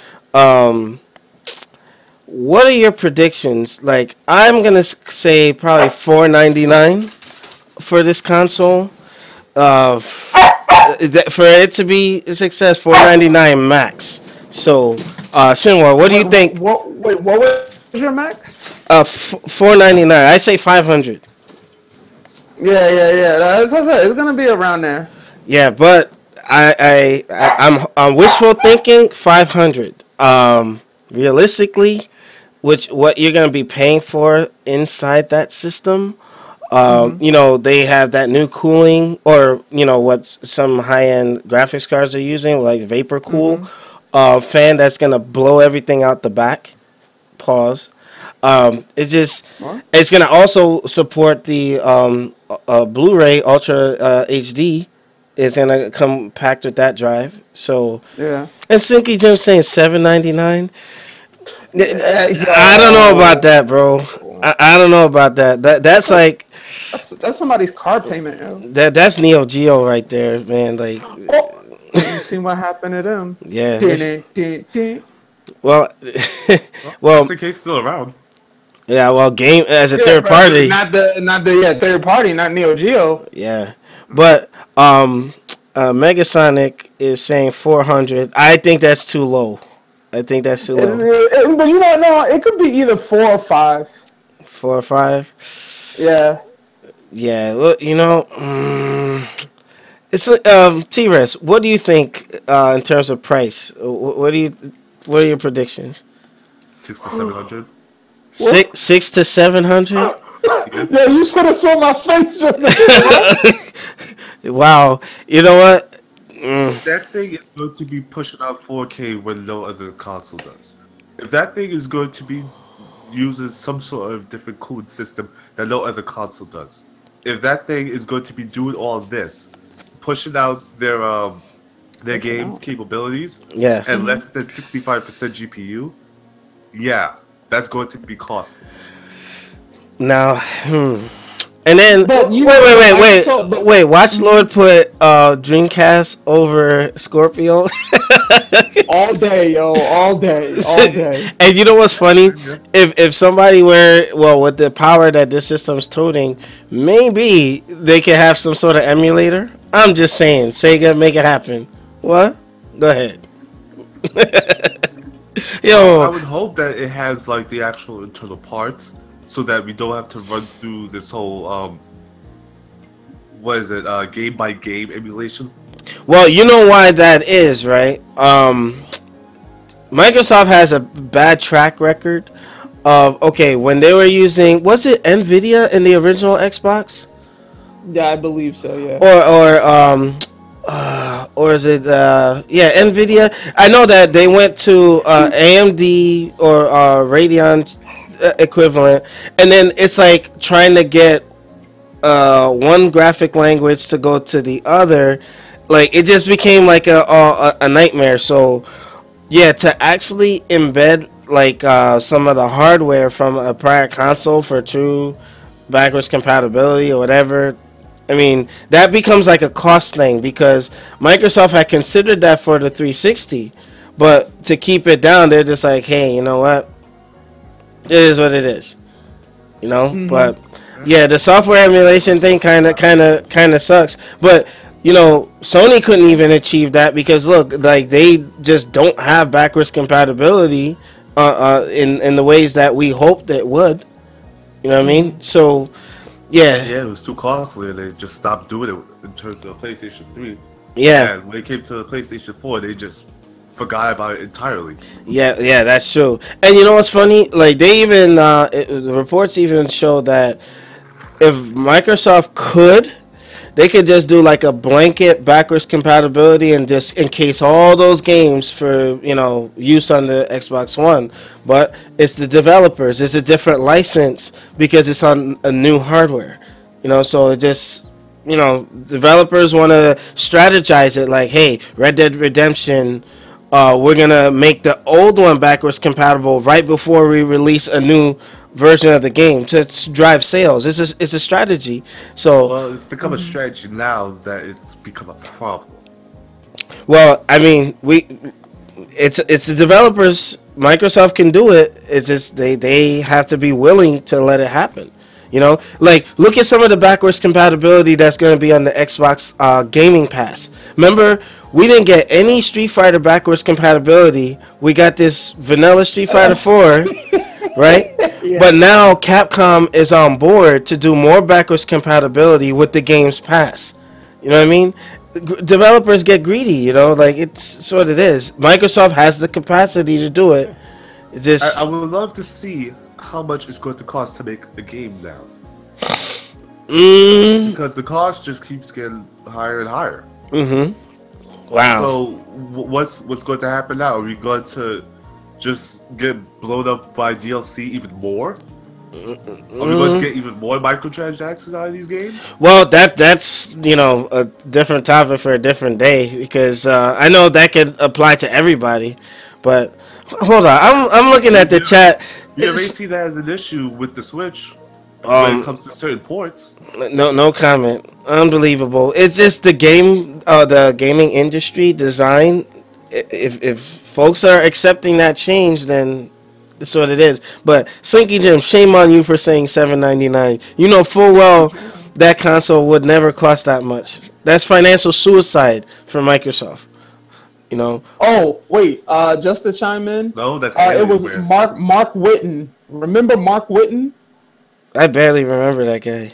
A: What are your predictions? Like, I'm gonna say probably $4.99 for this console. For it to be a success, $4.99 max. So, Shinwa, what do you think?
B: What was your max?
A: $4.99. I say 500.
B: Yeah. It's gonna be around there.
A: Yeah, but I'm wishful thinking 500. Realistically, what you're gonna be paying for inside that system. They have that new cooling, or what some high-end graphics cards are using, like vapor cool fan that's gonna blow everything out the back. Pause. It's gonna also support the Blu-ray Ultra HD is gonna come packed with that drive. So
B: Yeah.
A: and Sinky Jim saying $799. I don't know about
B: Yo.
A: that, bro. I don't know about that. That's like
B: That's somebody's car payment, yo.
A: that's Neo Geo right there, man. Like,
B: Oh, you seen what happened to them?
A: yeah.
B: Ding it, ding, ding.
A: Well,
C: Well,
A: well,
C: SNK's still around.
A: yeah. Well, game as a
B: Yeah,
A: third
B: but
A: party,
B: not the third party, not Neo Geo.
A: yeah. But Megasonic is saying 400. I think that's too low. I think that's too low.
B: But you don't know. It could be either 4 or 5.
A: 4 or 5.
B: Yeah.
A: Yeah. Well, it's T-Rex. What do you think in terms of price? What are your predictions?
C: 600 to 700.
B: What?
A: Six to 700.
B: Yeah, you should have saw my face just now.
A: Wow. You know what? Mm,
C: That thing is going to be pushing out 4K when no other console does. If that thing is going to be uses some sort of different cooling system that no other console does. If that thing is going to be doing all this, pushing out their game's capabilities
A: yeah.
C: and less than 65% GPU, yeah, that's going to be costly.
A: Now, and then
B: But you
A: wait. Watch Lord put Dreamcast over Scorpio.
B: all day, yo, all day, all day.
A: And you know what's funny?
C: Yeah.
A: If somebody with the power that this system's toting, maybe they could have some sort of emulator. I'm just saying, Sega, make it happen. What? Go ahead.
C: I
A: Yo,
C: would hope that it has like the actual internal parts, so that we don't have to run through this whole what is it, game by game emulation.
A: well, you know why that is, right? Microsoft has a bad track record of when they were using, was it Nvidia in the original Xbox,
B: Yeah, I believe so. Yeah.
A: or is it Nvidia? I know that they went to AMD or Radeon equivalent, and then it's like trying to get one graphic language to go to the other. Like it just became like a nightmare. So yeah, to actually embed like some of the hardware from a prior console for true backwards compatibility or whatever, I mean, that becomes like a cost thing because Microsoft had considered that for the 360, but to keep it down, they're just like, hey, you know what? It is what it is, But yeah, the software emulation thing kind of sucks. But Sony couldn't even achieve that because look, like they just don't have backwards compatibility in the ways that we hoped it would. You know what I mean? So yeah,
C: Yeah, it was too costly, and they just stopped doing it in terms of PlayStation 3.
A: yeah,
C: And when it came to PlayStation 4, they just forgot about it entirely.
A: yeah. That's true. And you know what's funny? Like they even the reports even show that if Microsoft could, they could just do like a blanket backwards compatibility and just encase all those games for use on the Xbox One. But it's the developers. It's a different license because it's on a new hardware. So it just developers want to strategize it like, hey, Red Dead Redemption. We're gonna make the old one backwards compatible right before we release a new version of the game to drive sales. It's a strategy. So,
C: Well, it's become a strategy now that it's become a problem.
A: well, I mean, it's the developers. Microsoft can do it. It's just they have to be willing to let it happen. Like look at some of the backwards compatibility that's going to be on the Xbox Gaming Pass. Remember, we didn't get any Street Fighter backwards compatibility. We got this vanilla Street Fighter 4, right?
B: Yeah.
A: But now Capcom is on board to do more backwards compatibility with the Games Pass. You know what I mean? Developers get greedy, like it's what it is. Microsoft has the capacity to do it. It just
C: I would love to see how much it's going to cost to make a game now. Because the cost just keeps getting higher and higher.
A: Wow.
C: So what's going to happen now? Are we going to just get blown up by DLC even more? Are we going to get even more microtransactions out of these games?
A: Well, that's a different topic for a different day because I know that could apply to everybody. But hold on, I'm looking at the chat.
C: We already see that as an issue with the Switch when it comes to certain ports.
A: No comment. Unbelievable. It's just the gaming industry design. If folks are accepting that change, then that's what it is. But Slinky Jim, shame on you for saying $7.99. You know full well that console would never cost that much. That's financial suicide for Microsoft. You know.
B: Oh wait, just to chime in.
C: No, that's
B: it was Mark Whitten. Remember Mark Whitten?
A: I barely remember that guy.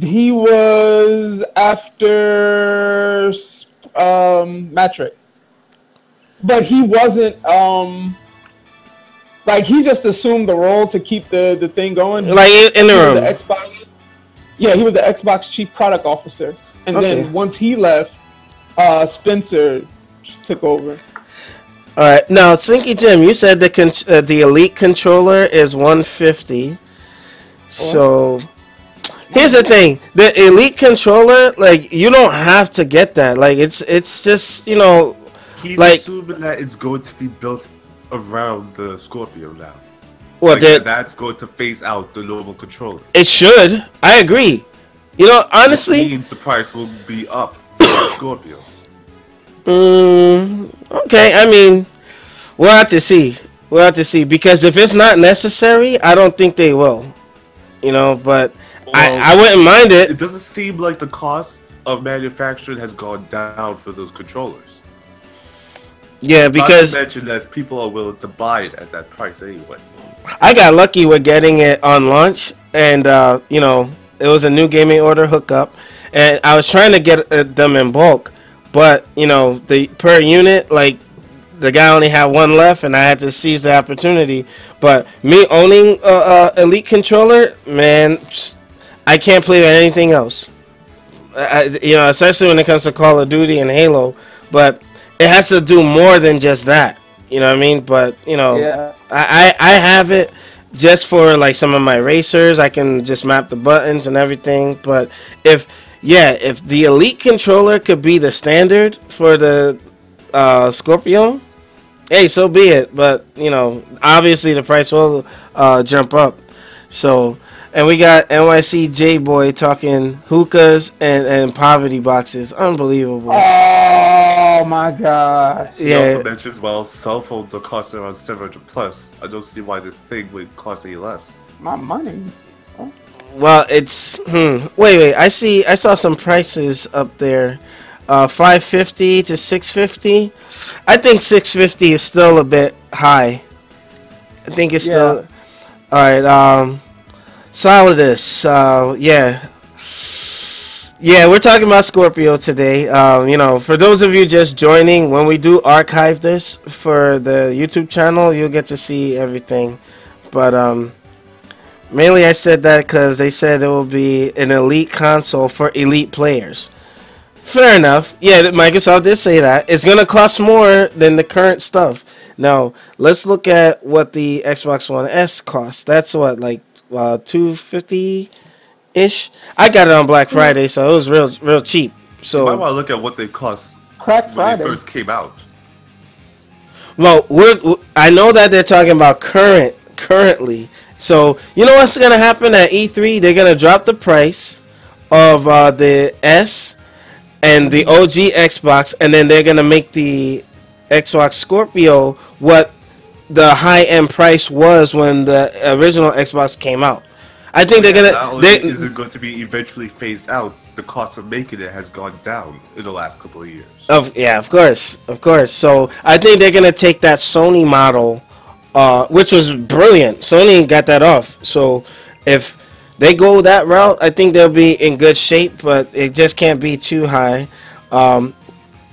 B: He was after Metric, but he wasn't. Like he just assumed the role to keep the thing going.
A: Like in the room.
B: The Xbox. Yeah, he was the Xbox Chief Product Officer, and then once he left, Spencer just took over.
A: All right, now Slinky Jim, you said the Elite controller is $150. So here's the thing: the Elite controller, like you don't have to get that. Like it's just
C: He's
A: like
C: assuming that it's going to be built around the Scorpio now.
A: Well,
C: that's going to phase out the normal controller.
A: It should. I agree. Honestly,
C: which means the price will be up for the Scorpio.
A: Okay. I mean, we'll have to see. Because if it's not necessary, I don't think they will. But I wouldn't mind it.
C: It doesn't seem like the cost of manufacturing has gone down for those controllers.
A: Yeah, because
C: not to mention that people are willing to buy it at that price anyway.
A: I got lucky with getting it on launch, and it was a new gaming order hookup, and I was trying to get them in bulk, but the per unit, like the guy only had one left, and I had to seize the opportunity. But me owning Elite controller, man, I can't play with anything else. Especially when it comes to Call of Duty and Halo, but it has to do more than just that. You know what I mean? But
B: yeah.
A: I have it just for like some of my racers. I can just map the buttons and everything. But if the Elite controller could be the standard for the Scorpio, hey, so be it. But obviously the price will jump up. So, and we got NYC J Boy talking hookahs and poverty boxes. Unbelievable.
B: Oh my god.
C: He also mentions, cell phones are costing around 700 plus. I don't see why this thing would cost any less.
B: My money. Oh.
A: Well, it's wait. I saw some prices up there. $550 to $650. I think $650 is still a bit high. I think it's still all right. Solidus. Yeah, we're talking about Scorpio today. For those of you just joining, when we do archive this for the YouTube channel, you'll get to see everything. But mainly I said that because they said it will be an Elite console for Elite players. Fair enough. Yeah, Microsoft did say that. It's going to cost more than the current stuff. Now, let's look at what the Xbox One S costs. That's what, like $250-ish? I got it on Black Friday, so it was real cheap. So
C: you might want to look at what they cost when they first came out.
A: Well, I know that they're talking about currently. So, you know what's going to happen at E3? They're going to drop the price of the S and the OG Xbox, and then they're going to make the Xbox Scorpio what the high-end price was when the original Xbox came out. I think they're going to...
C: Not only is it going to be eventually phased out, the cost of making it has gone down in the last couple of years.
A: Of course. So I think they're going to take that Sony model, which was brilliant. Sony got that off. So if they go that route, I think they'll be in good shape, but it just can't be too high. And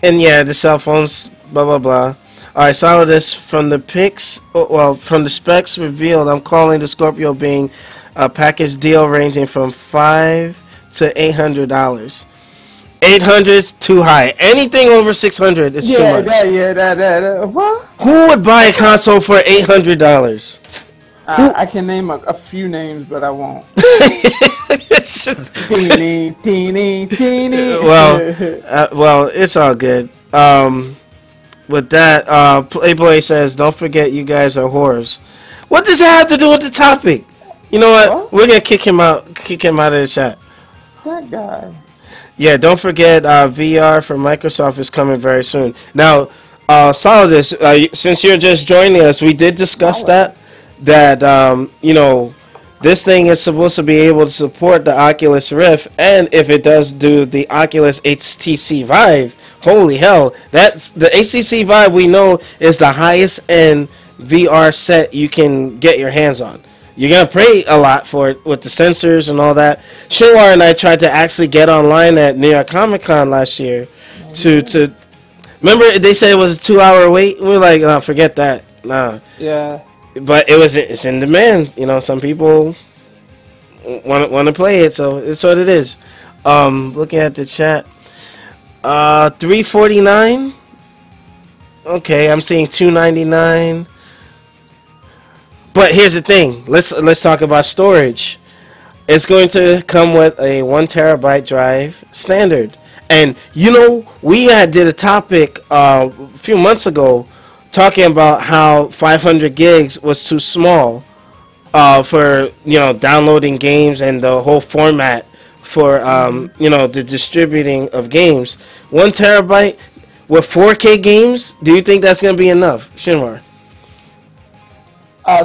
A: yeah, the cell phones, blah, blah, blah. All right, Solidus, from the pics, from the specs revealed, I'm calling the Scorpio being a package deal ranging from $500 to $800. 800 is too high. Anything over 600 is too much.
B: What?
A: Who would buy a console for $800? Who?
B: I can name a few names, but I won't.
A: It's just-
B: Teeny, teeny, teeny.
A: well, it's all good. With that, Playboy says, "Don't forget, you guys are whores." What does that have to do with the topic? You know what?
B: What?
A: We're gonna kick him out. Kick him out of the chat.
B: That guy.
A: Yeah, don't forget, VR for Microsoft is coming very soon. Now, Solidus, since you're just joining us, we did discuss
B: Solid.
A: that this thing is supposed to be able to support the Oculus Rift, and if it does do the Oculus HTC Vive, holy hell, that's the HTC Vive we know is the highest end VR set you can get your hands on. You're gonna pay a lot for it with the sensors and all that. Shinwar and I tried to actually get online at New York Comic Con last year to remember they said it was a 2 hour wait. We were like, oh, forget that, nah.
B: Yeah.
A: But it's in demand. You know, some people want to play it, so it's what it is. Looking at the chat, $349. Okay, I'm seeing $299. But here's the thing. Let's talk about storage. It's going to come with a 1 TB drive standard. And we did a topic a few months ago talking about how 500 gigs was too small for downloading games and the whole format for the distributing of games. 1 TB with 4K games. Do you think that's going to be enough, Shinwar?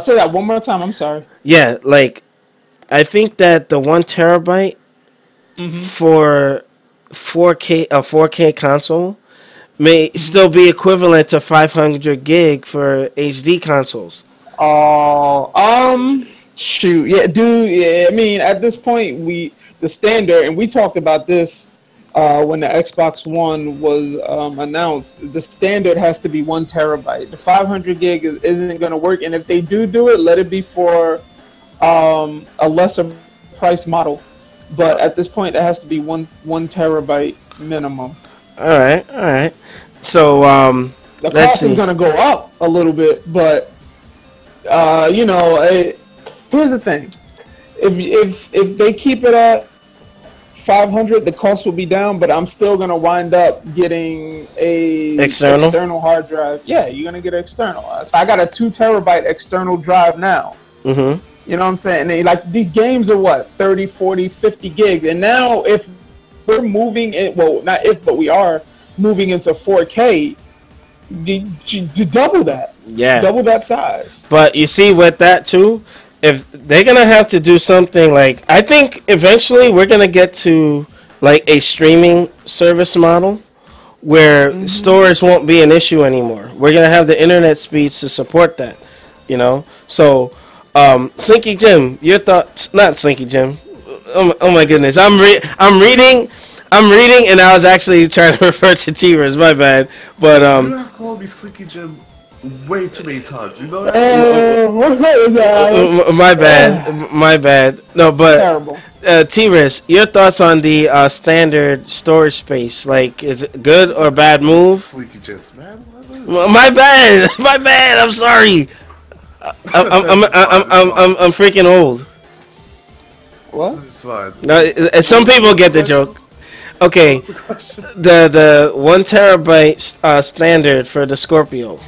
B: Say that one more time. I'm sorry.
A: Yeah, like I think that the 1 TB for 4K console may still be equivalent to 500 gig for HD consoles.
B: Oh, shoot, yeah, dude. Yeah, I mean, at this point, the standard, and we talked about this when the Xbox One was announced. The standard has to be 1 TB. The 500 gig isn't going to work, and if they do it, let it be for a lesser price model. But at this point, it has to be 1 TB minimum.
A: All right. So
B: The
A: let's
B: cost
A: see.
B: is going to go up a little bit, but here's the thing: if they keep it at 500, the cost will be down, but I'm still going to wind up getting a external hard drive. Yeah, you're going to get external. So I got a 2 TB external drive now.
A: Mm-hmm.
B: You know what I'm saying? And like these games are what, 30, 40, 50 gigs. And now if we're moving it, well, not if, but we are moving into 4K, double that.
A: Yeah.
B: Double that size.
A: But you see with that too, if they're going to have to do something like, I think eventually we're going to get to like a streaming service model where storage won't be an issue anymore. We're going to have the internet speeds to support that, So, Slinky Jim, your thoughts? Not Slinky Jim. Oh my goodness. I'm reading, and I was actually trying to refer to T-Rez. My bad. But
C: You have called me Slinky Jim way too many times. You know that?
A: My bad. No, but
B: Terrible.
A: T-Rez, your thoughts on the standard storage space? Like, is it good or bad move?
C: Slinky Jims, man.
A: My bad. I'm sorry. I'm freaking old.
B: What?
C: It's fine.
A: No, some people get the joke. Okay, the 1 TB standard for the Scorpio.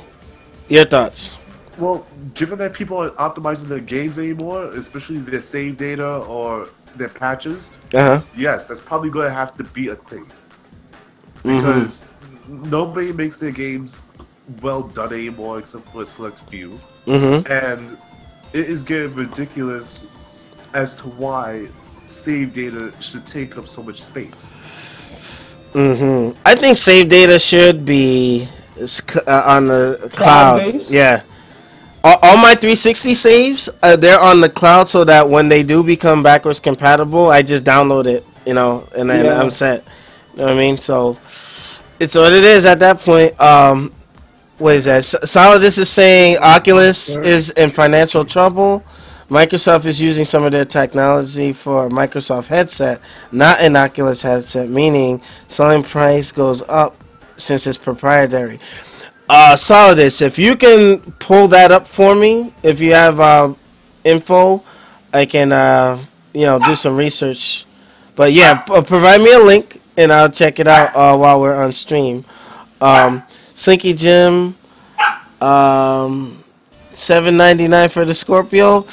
A: Your thoughts?
C: Well, given that people aren't optimizing their games anymore, especially their save data or their patches, yes, that's probably going to have to be a thing. Because nobody makes their games well done anymore except for a select few. And it is getting ridiculous as to why save data should take up so much space.
A: I think save data should be on the cloud. Yeah. All my 360 saves, they're on the cloud so that when they do become backwards compatible, I just download it, and then I'm set. You know what I mean? So it's what it is at that point. What is that? Solidus is saying Oculus is in financial trouble. Microsoft is using some of their technology for a Microsoft headset, not an Oculus headset, meaning selling price goes up since it's proprietary. Solidus, if you can pull that up for me, if you have info, I can do some research. But yeah, provide me a link and I'll check it out while we're on stream. Um, Slinky Jim, um, 7.99 for the Scorpio.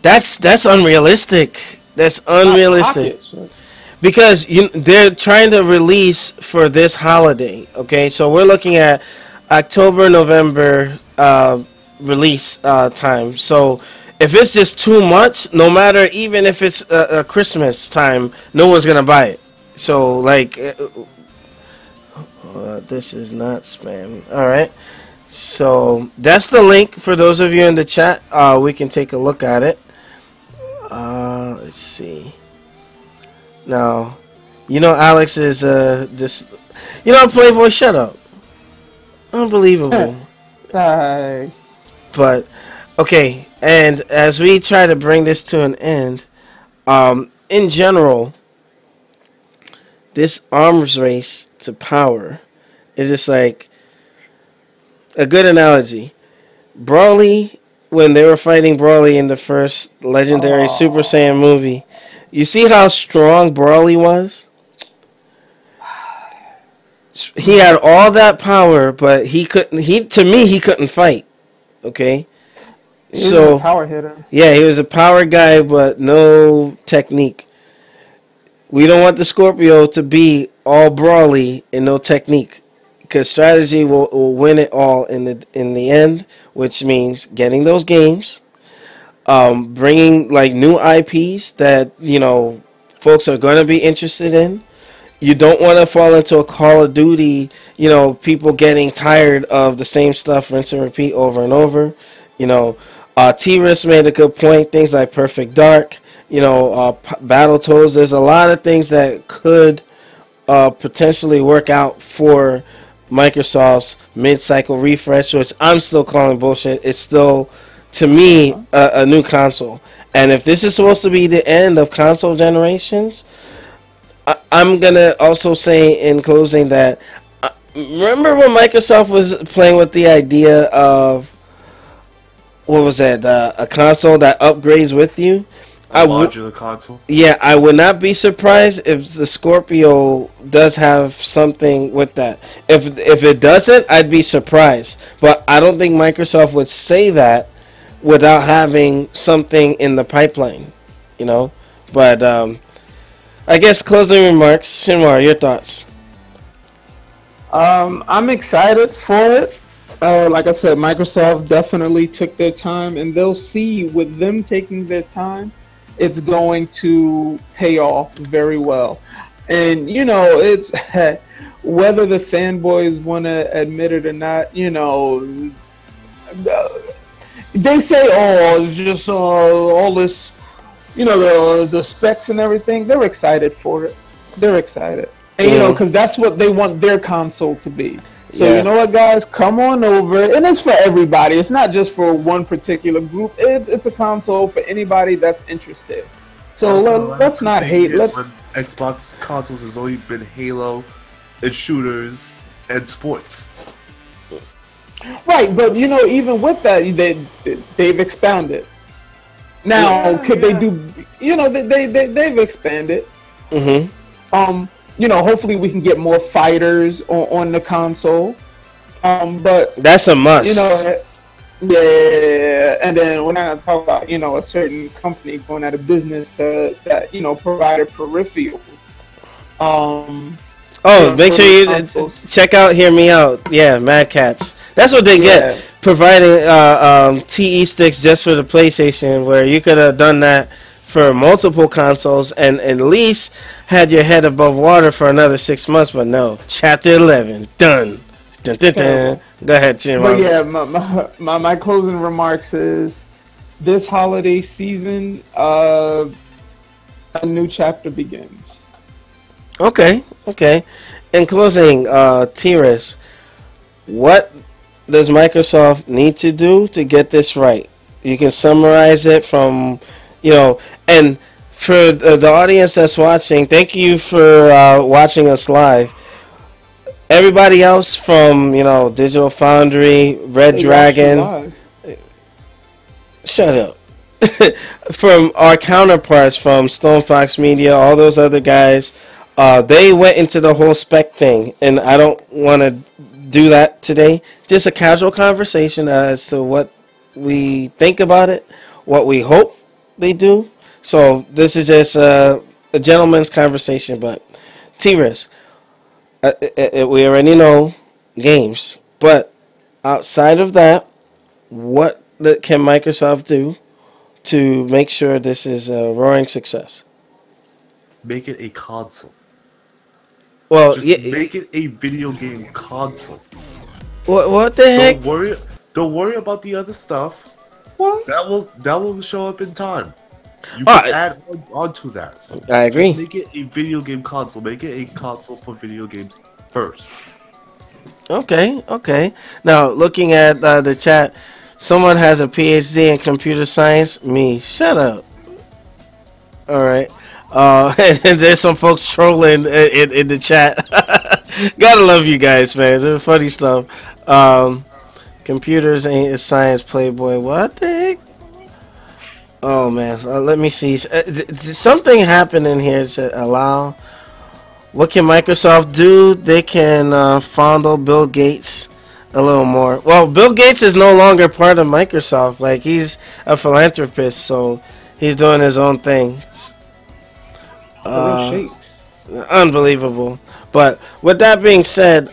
A: That's unrealistic. That's
B: Hot
A: unrealistic.
B: Pockets.
A: Because they're trying to release for this holiday. Okay, so we're looking at October, November release time. So if it's just too much, no matter even if it's a Christmas time, no one's gonna buy it. So like, this is not spam. All right. So that's the link for those of you in the chat. We can take a look at it. Let's see. Now, Alex is just, Playboy, shut up. Unbelievable.
B: Hi.
A: But okay, and as we try to bring this to an end, in general, this arms race to power is just like a good analogy. Broly, when they were fighting Broly in the first legendary Super Saiyan movie, you see how strong Broly was? He had all that power, but he couldn't. He couldn't fight. Okay,
B: He was a power hitter.
A: Yeah, he was a power guy, but no technique. We don't want the Scorpio to be all Broly and no technique, because strategy will win it all in the end, which means getting those games, bringing like new IPs that folks are going to be interested in. You don't want to fall into a Call of Duty, people getting tired of the same stuff, rinse and repeat over and over. T-Risk made a good point. Things like Perfect Dark, Battletoads. There's a lot of things that could potentially work out for Microsoft's mid-cycle refresh, which I'm still calling bullshit. It's still, to me, a new console. And if this is supposed to be the end of console generations, I'm going to also say in closing that, remember when Microsoft was playing with the idea of, what was that, a console that upgrades with you?
C: A modular console?
A: Yeah, I would not be surprised if the Scorpio does have something with that. If it doesn't, I'd be surprised. But I don't think Microsoft would say that without having something in the pipeline, But, I guess closing remarks. Shinmar, your thoughts?
B: I'm excited for it. Like I said, Microsoft definitely took their time, and they'll see with them taking their time, it's going to pay off very well. And it's whether the fanboys want to admit it or not. They say, "Oh, it's just all this." The specs and everything. They're excited for it. They're excited, and because that's what they want their console to be. So you know what, guys, come on over, and it's for everybody. It's not just for one particular group. It's a console for anybody that's interested. So let's not hate.
C: Xbox consoles has only been Halo, and shooters, and sports.
B: Right, but even with that, they've expanded. Now, could they do? They've expanded. Hopefully we can get more fighters on the console. But
A: that's a must.
B: Yeah, and then we're not gonna talk about a certain company going out of business that provided peripherals.
A: Make sure you check out Hear Me Out. Yeah, Mad Cats. That's what they get, providing TE sticks just for the PlayStation, where you could have done that for multiple consoles and at least had your head above water for another 6 months. But no, Chapter 11 done. Dun, dun, dun. Go ahead, Jim.
B: But yeah, my closing remarks is this holiday season, a new chapter begins.
A: Okay. In closing, T-Risk, what does Microsoft need to do to get this right? You can summarize it from, and for the audience that's watching, thank you for watching us live. Everybody else from, Digital Foundry, Red Dragon. Shut up. from our counterparts from Stone Fox Media, all those other guys, they went into the whole spec thing, and I don't want to do that today. Just a casual conversation as to what we think about it, what we hope they do. So this is just a gentleman's conversation. But T-Risk, we already know games, but outside of that, what can Microsoft do to make sure this is a roaring success?
C: Make it a console.
A: Well,
C: Just
A: yeah,
C: make it a video game console.
A: what the heck?
C: Don't worry about the other stuff.
B: What?
C: That will show up in time. You
A: Oh,
C: can add on to that.
A: I agree.
C: Just make it a video game console. Make it a console for video games first.
A: Okay. Now, looking at the chat, someone has a PhD in computer science. Me, shut up. All right. And there's some folks trolling in the chat. Gotta love you guys, man. The funny stuff. Computers ain't science, Playboy. What the heck? Oh man, let me see. Something happened in here to allow. What can Microsoft do? They can fondle Bill Gates a little more. Well, Bill Gates is no longer part of Microsoft. Like, he's a philanthropist, so he's doing his own thing. Unbelievable. But with that being said,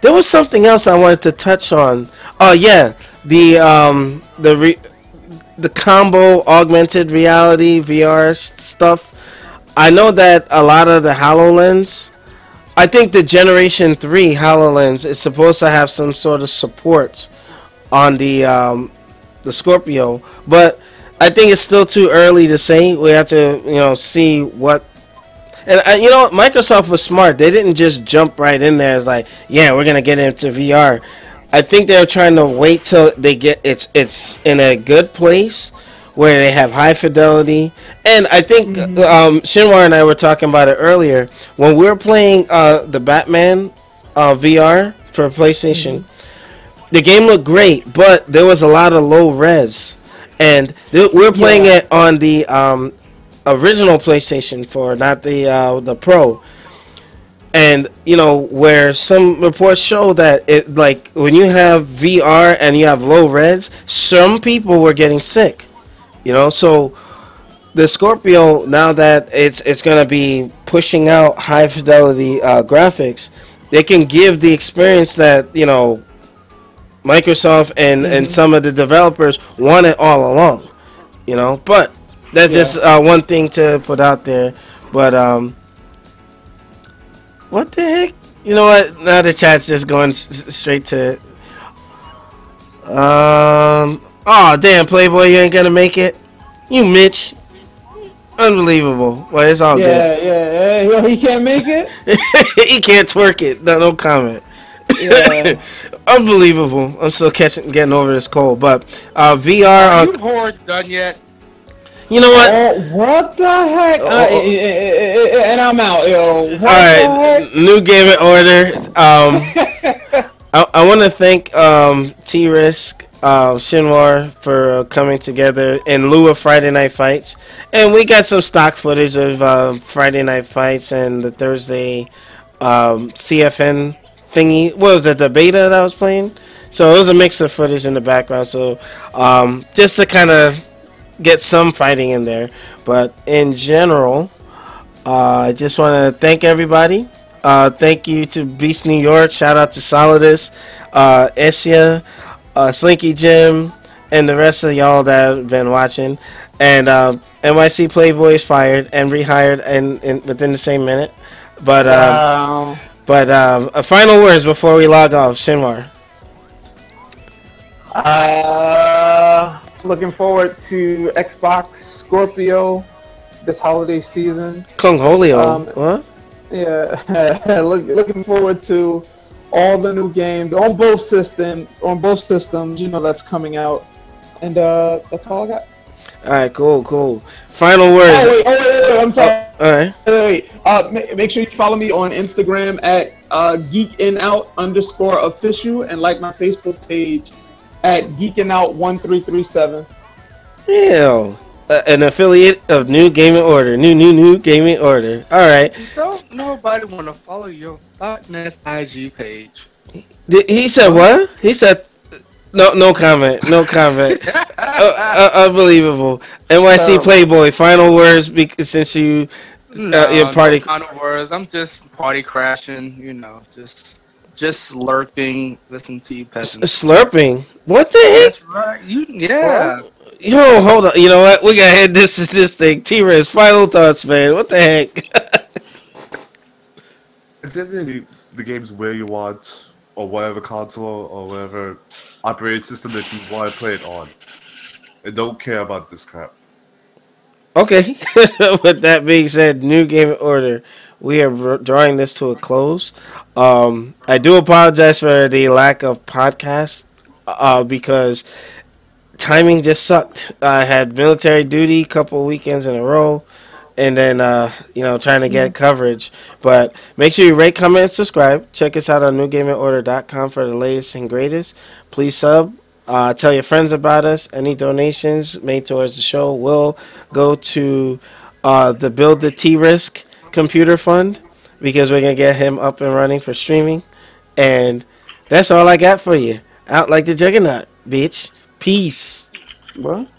A: there was something else I wanted to touch on. Oh yeah, the combo augmented reality VR stuff. I know that a lot of the HoloLens, I think the Generation 3 HoloLens is supposed to have some sort of support on the Scorpio, but I think it's still too early to say. We have to, see what. And you know what? Microsoft was smart. They didn't just jump right in there. It's like, yeah, we're gonna get into VR. I think they're trying to wait till they get it's in a good place where they have high fidelity. And I think Shinwar and I were talking about it earlier when we were playing the Batman VR for PlayStation. The game looked great, but there was a lot of low res, and we're playing it on the original PlayStation 4, not the Pro. And where some reports show that it, like, when you have VR and you have low res, some people were getting sick. So the Scorpio, now that it's gonna be pushing out high fidelity graphics, they can give the experience that Microsoft and some of the developers wanted all along. But that's just one thing to put out there. But what the heck? You know what? Now the chat's just going straight to. Oh damn, Playboy, you ain't gonna make it. You Mitch. Unbelievable. Well, it's all good.
B: Yeah. He can't make it.
A: He can't twerk it. No comment. Yeah. Unbelievable. I'm still getting over this cold. But VR.
D: Are you whores done yet?
A: You know what?
B: What the heck? And I'm out, yo. What
A: Alright, new gaming order. I want to thank T-Risk, Shinwar for coming together in lieu of Friday Night Fights. And we got some stock footage of Friday Night Fights and the Thursday CFN thingy. What was it, the beta that I was playing? So it was a mix of footage in the background. So just to kind of get some fighting in there. But in general, I just want to thank everybody. Thank you to Beast New York. Shout out to Solidus, Essia, Slinky Jim, and the rest of y'all that have been watching. And NYC Playboy is fired and rehired within the same minute. But final words before we log off, Shinwar.
B: Looking forward to Xbox Scorpio this holiday season.
A: Kung Holio. What?
B: Yeah, looking forward to all the new games on both systems. That's coming out, and that's all I got.
A: All right, cool. Final words.
B: Oh wait, I'm sorry.
A: All right.
B: Wait. Make sure you follow me on Instagram at geekinout_official and like my Facebook page at geekinout1337.
A: Yeah. An affiliate of New Gaming Order. New Gaming Order. All right.
D: Don't nobody want to follow your Thought IG page.
A: He said
B: What?
A: what? He said no comment. No comment. Unbelievable. NYC
B: Terrible.
A: Playboy. Final words since you your
D: No, no
A: party
D: kind of words. I'm just party crashing, just lurking, listen to you peasants.
A: slurping. What the heck?
D: That's right.
B: What?
D: Yeah.
A: Yo, hold on. You know what? We gotta hit this thing. T-Rez, final thoughts, man. What the heck?
C: At the end of the game's where you want, or whatever console or whatever operating system that you want to play it on. And don't care about this crap.
A: Okay. With that being said, New Game Order. We are drawing this to a close. I do apologize for the lack of podcast because timing just sucked. I had military duty a couple weekends in a row, and then trying to get coverage. But make sure you rate, comment, and subscribe. Check us out on newgamingorder.com for the latest and greatest. Please sub. Tell your friends about us. Any donations made towards the show will go to the Build the T-Risk Computer Fund because we're going to get him up and running for streaming. And that's all I got for you. Out like the juggernaut, bitch. Peace.
B: What?